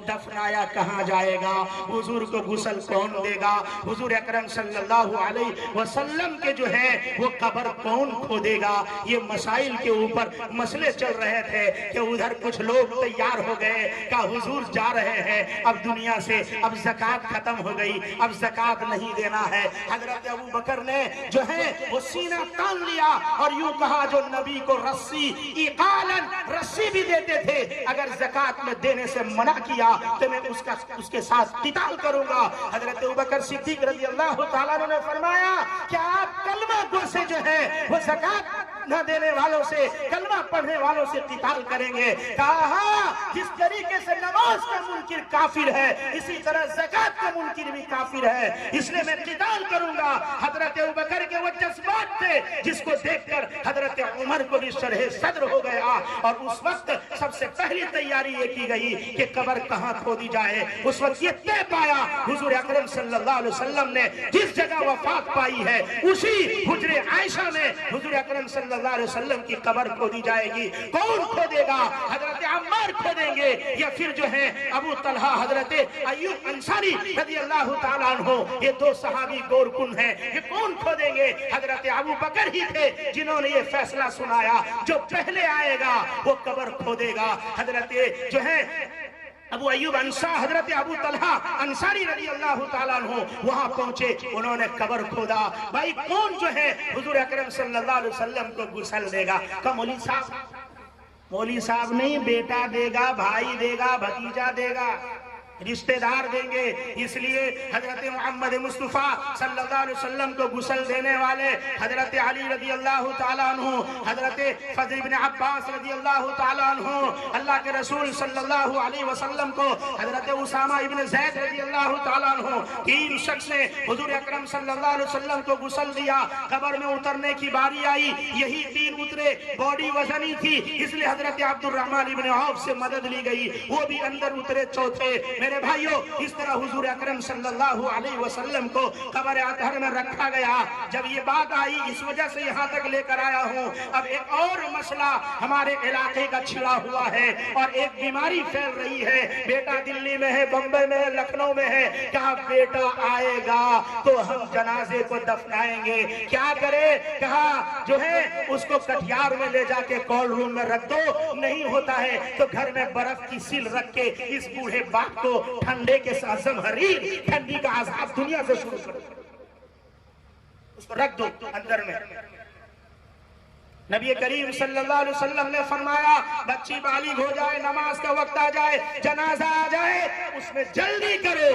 दफनाया कहाँ जाएगा, हुजूर को गुस्ल कौन देगा, हुजूर अकरम सल्लल्लाहु अलैहि वसल्लम के जो है वो कब्र कौन खोदेगा। ये मसाइल के ऊपर मसले चल रहे थे कि उधर कुछ लोग तैयार हो गए का हुजूर जा रहे हैं अब दुनिया से, अब ज़कात खत्म हो गई, अब ज़कात नहीं देना है। हजरत अबू बकर ने जो है वो सीना तान लिया और यूं कहा, जो नबी को रस्सी इकालन रस्सी भी देते थे, अगर ज़कात में देने से मना किया तो मैं उसके साथ किताल करूंगा। हजरत अबू बकर सिद्दीक रज़ियल्लाहु ताला अन्हु ने फरमाया, क्या आप कलमा गो से जो है वो ज़कात न देने वालों से, कलमा पढ़ने वालों से किताल करेंगे? कहा, जिस तरीके से नमाज का मुनकिर काफिर है, इसी तरह ज़कात का मुनकिर भी काफिर है, इसलिए मैं किताल करूंगा। हजरत अबू बकर के वो जज्बात थे जिसको देखकर हजरत उमर को भी शरह सद्र हो गया और उस वक्त सबसे पहली तैयारी ये की गई कि कब्र कहां खोदी जाए। उस वक्त ये तय पाया, हुजूर अकरम सल्लल्लाहु अलैहि वसल्लम ने जिस जगह वफात पाई है उसी हुजरे आयशा में हुजूर अकरम सल्लल्लाहु अलैहि वसल्लम की कब्र खोदी जाएगी। कौन खोदेगा? हजरत अम्मार खोदेंगे या फिर जो है अबू तलहा हजरत अय्यूब अंसारी रज़ियल्लाहु ताला अन्हु, ये दो सहाबी गोरकुन हैं, ये कौन खोदेंगे? हजरत अबू बकर ही थे जिन्होंने ये फैसला सुनाया, जो पहले आएगा वो कब्र खोदेगा। हजरत जो है अबू अय्यूब अंसारी, हजरत अबू तलहा अंसारी रज़ियल्लाहु ताला अन्हु वहां पहुंचे, उन्होंने कब्र खोदा। भाई कौन जो है हुजूर अकरम सल्लल्लाहु अलैहि वसल्लम को गुस्ल देगा? का मौली साहब नहीं, बेटा देगा, भाई देगा, भतीजा देगा, रिश्तेदार देंगे। इसलिए हजरत मोहम्मद मुस्तफा सल्लल्लाहु अलैहि वसल्लम को गुस्ल देने वाले हजरत अली रज़ियल्लाहु ताला अन्हु, हजरत फज़ल इब्न अब्बास रज़ियल्लाहु ताला अन्हु, अल्लाह के रसूल सल्लल्लाहु अलैहि वसल्लम को, हजरत उसामा इब्न ज़ैद रज़ियल्लाहु ताला अन्हु, तीन शख्स ने हुजूर अकरम सल्लल्लाहु अलैहि वसल्लम को गुस्ल दिया। कब्र में उतरने की बारी आई, यही तीन उतरे, बॉडी वजनी थी, इसलिए हजरत अब्दुर्रहमान इब्न औफ से मदद ली गई, वो भी अंदर उतरे चौथे। मेरे भाइयों, इस तरह हुजूर अकरम सल्लल्लाहु अलैहि वसल्लम को कब्र अतहर में रखा गया। जब ये बात आई, इस वजह से यहाँ तक लेकर आया हूँ। अब एक और मसला हमारे इलाके का छिड़ा हुआ है और एक बीमारी फैल रही है। बेटा दिल्ली में है, बम्बई में है, लखनऊ में है, कहा बेटा आएगा तो हम जनाजे को दफनाएंगे, क्या करे? कहा जो है उसको कटियार में ले जाके कॉल रूम में रख दो, नहीं होता है तो घर में बर्फ की सील रख के इस बूढ़े बाप को ठंडे के साथ जमहरीर ठंडी का आजाद दुनिया से शुरू करो, उसको रख दो अंदर में। नबी करीम सल्लल्लाहु अलैहि वसल्लम ने फरमाया, बच्ची बालिग हो जाए, नमाज का वक्त आ जाए, जनाजा आ जाए, उसमें जल्दी करो।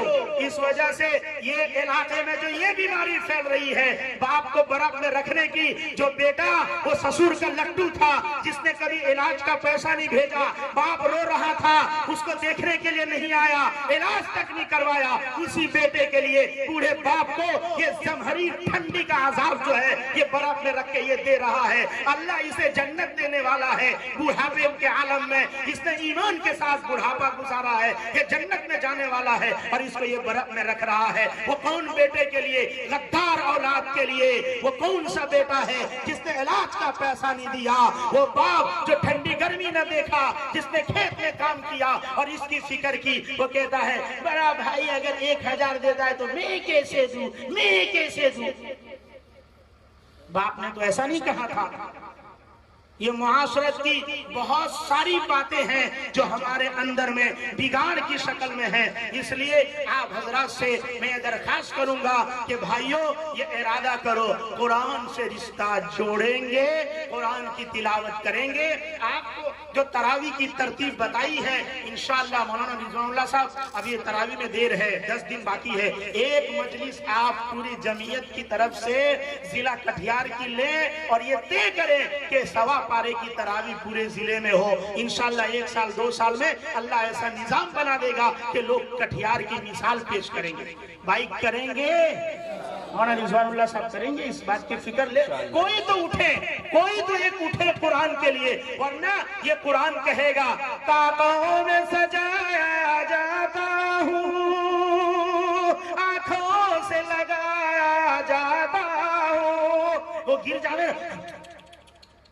इस वजह से ये इलाके में जो ये बीमारी फैल रही है, बाप को बर्फ में रखने की, जो बेटा वो ससुर का लट्टू था जिसने कभी इलाज का पैसा नहीं भेजा, बाप रो रहा था, उसको देखने के लिए नहीं आया, इलाज तक नहीं करवाया, उसी बेटे के लिए बूढ़े बाप को ये जमहरीर ठंडी का आजाब जो है ये बर्फ में रख के ये दे रहा है। अल्लाह इसे जन्नत देने वाला है। बुढ़ापे के आलम में इसने ईमान के साथ बुढ़ापा गुजारा है, ये जन्नत में जाने वाला है और इसको ये बर्फ में रख रहा है। वो कौन बेटे के लिए? गद्दार औलाद के लिए। वो कौन सा बेटा है जिसने इलाज का पैसा नहीं दिया? वो बाप जो ठंडी गर्मी न देखा, जिसने खेत में काम किया और इसकी फिक्र की। वो कहता है बड़ा भाई अगर 1000 देता है तो मैं कैसे दूं, मैं कैसे दूं? बाप ने तो ऐसा नहीं कहा था। ये मुआशरत की बहुत सारी बातें हैं जो हमारे अंदर में बिगाड़ की शक्ल में है। इसलिए आप हजरात से मैं दरखास्त करूंगा कि भाइयों ये इरादा करो, कुरान से रिश्ता जोड़ेंगे, कुरान की तिलावत करेंगे। आपको जो तरावी की तरतीब बताई है इंशाअल्लाह मौलाना रिजवानुल्लाह साहब, अब ये तरावी में देर है, 10 दिन बाकी है, एक मजलिस आप पूरी जमीयत की तरफ से जिला कटिहार की लें और ये तय करें कि सवा पारे की तरावी पूरे जिले में हो। इंशाअल्लाह 1 साल 2 साल में अल्लाह ऐसा निजाम बना देगा कि लोग कटिहार की मिसाल पेश करेंगे। भाई करेंगे? मौलाना रिजवानुल्लाह साहब करेंगे, इस बात की फिक्र ले। कोई तो उठे, कोई तो एक उठे कुरान के लिए, वरना ये कुरान कहेगा ताकों में सजाया जाता हूँ, आंखों से लगाया जाता हूँ, वो गिर जावे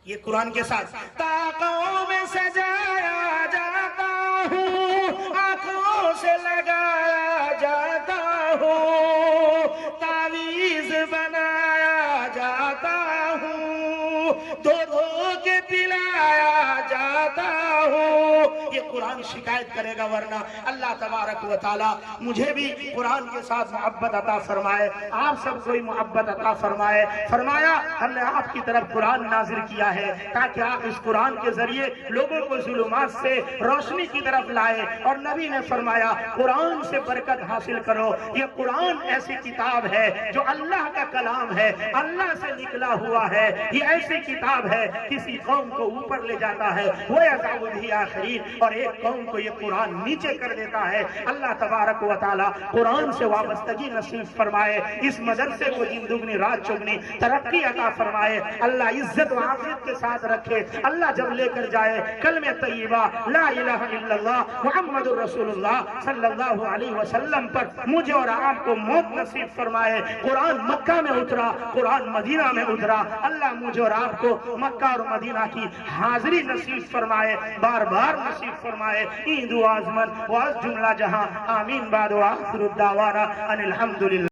ये कुरान के साथ। ताकों में सजाया जाता हूँ, आंखों से लगाया जाता हूँ, तावीज बनाया जाता हूँ, दो धो के पिलाया जाता हूँ। ये कुरान शिकायत करेगा, वरना अल्लाह तबारक व तआला मुझे भी कुरान के साथ मोहब्बत अता फरमाए, आप सबको ही मोहब्बत अता फरमाए। फरमाया हमने आपकी तरफ कुरान नाजिल किया है ताकि आप इस कुरान के जरिए लोगों को जुल्मात से रोशनी की तरफ लाए। और नबी ने फरमाया कुरान से बरकत हासिल करो। ये कुरान ऐसी किताब है जो अल्लाह का कलाम है, अल्लाह से निकला हुआ है। ये ऐसी किताब है किसी कौम को ऊपर ले जाता है वो यज़ाउल आखिरीन, और एक कौम को ये कुरान नीचे कर देता है। अल्लाह तबारक व तआला कुरान से वाबस्तगी नसीब फरमाए, इस मदरसे को दिन दुगनी रात चौगनी तरक्की अता फरमाए। अल्लाह इज्जत व आफियत के साथ रखे। अल्लाह जब लेकर जाए कलमे तय्यबा ला इलाहा इल्लल्लाह मुहम्मदुर रसूलुल्लाह सल्लल्लाहु अलैहि वसल्लम पर मुझे और आपको मौत नसीब फरमाए। कुरान मक्का में उतरा, कुरान मदीना में उतरा। अल्लाह मुझे और आपको मक्का और मदीना की हाजिरी नसीब फरमाए, बार बार नसीब फरमाए। ईद आजमन वाज जुमला जहां आमीन बाद व आखिरु दावाना अनिल हम्दुलिल्लाह।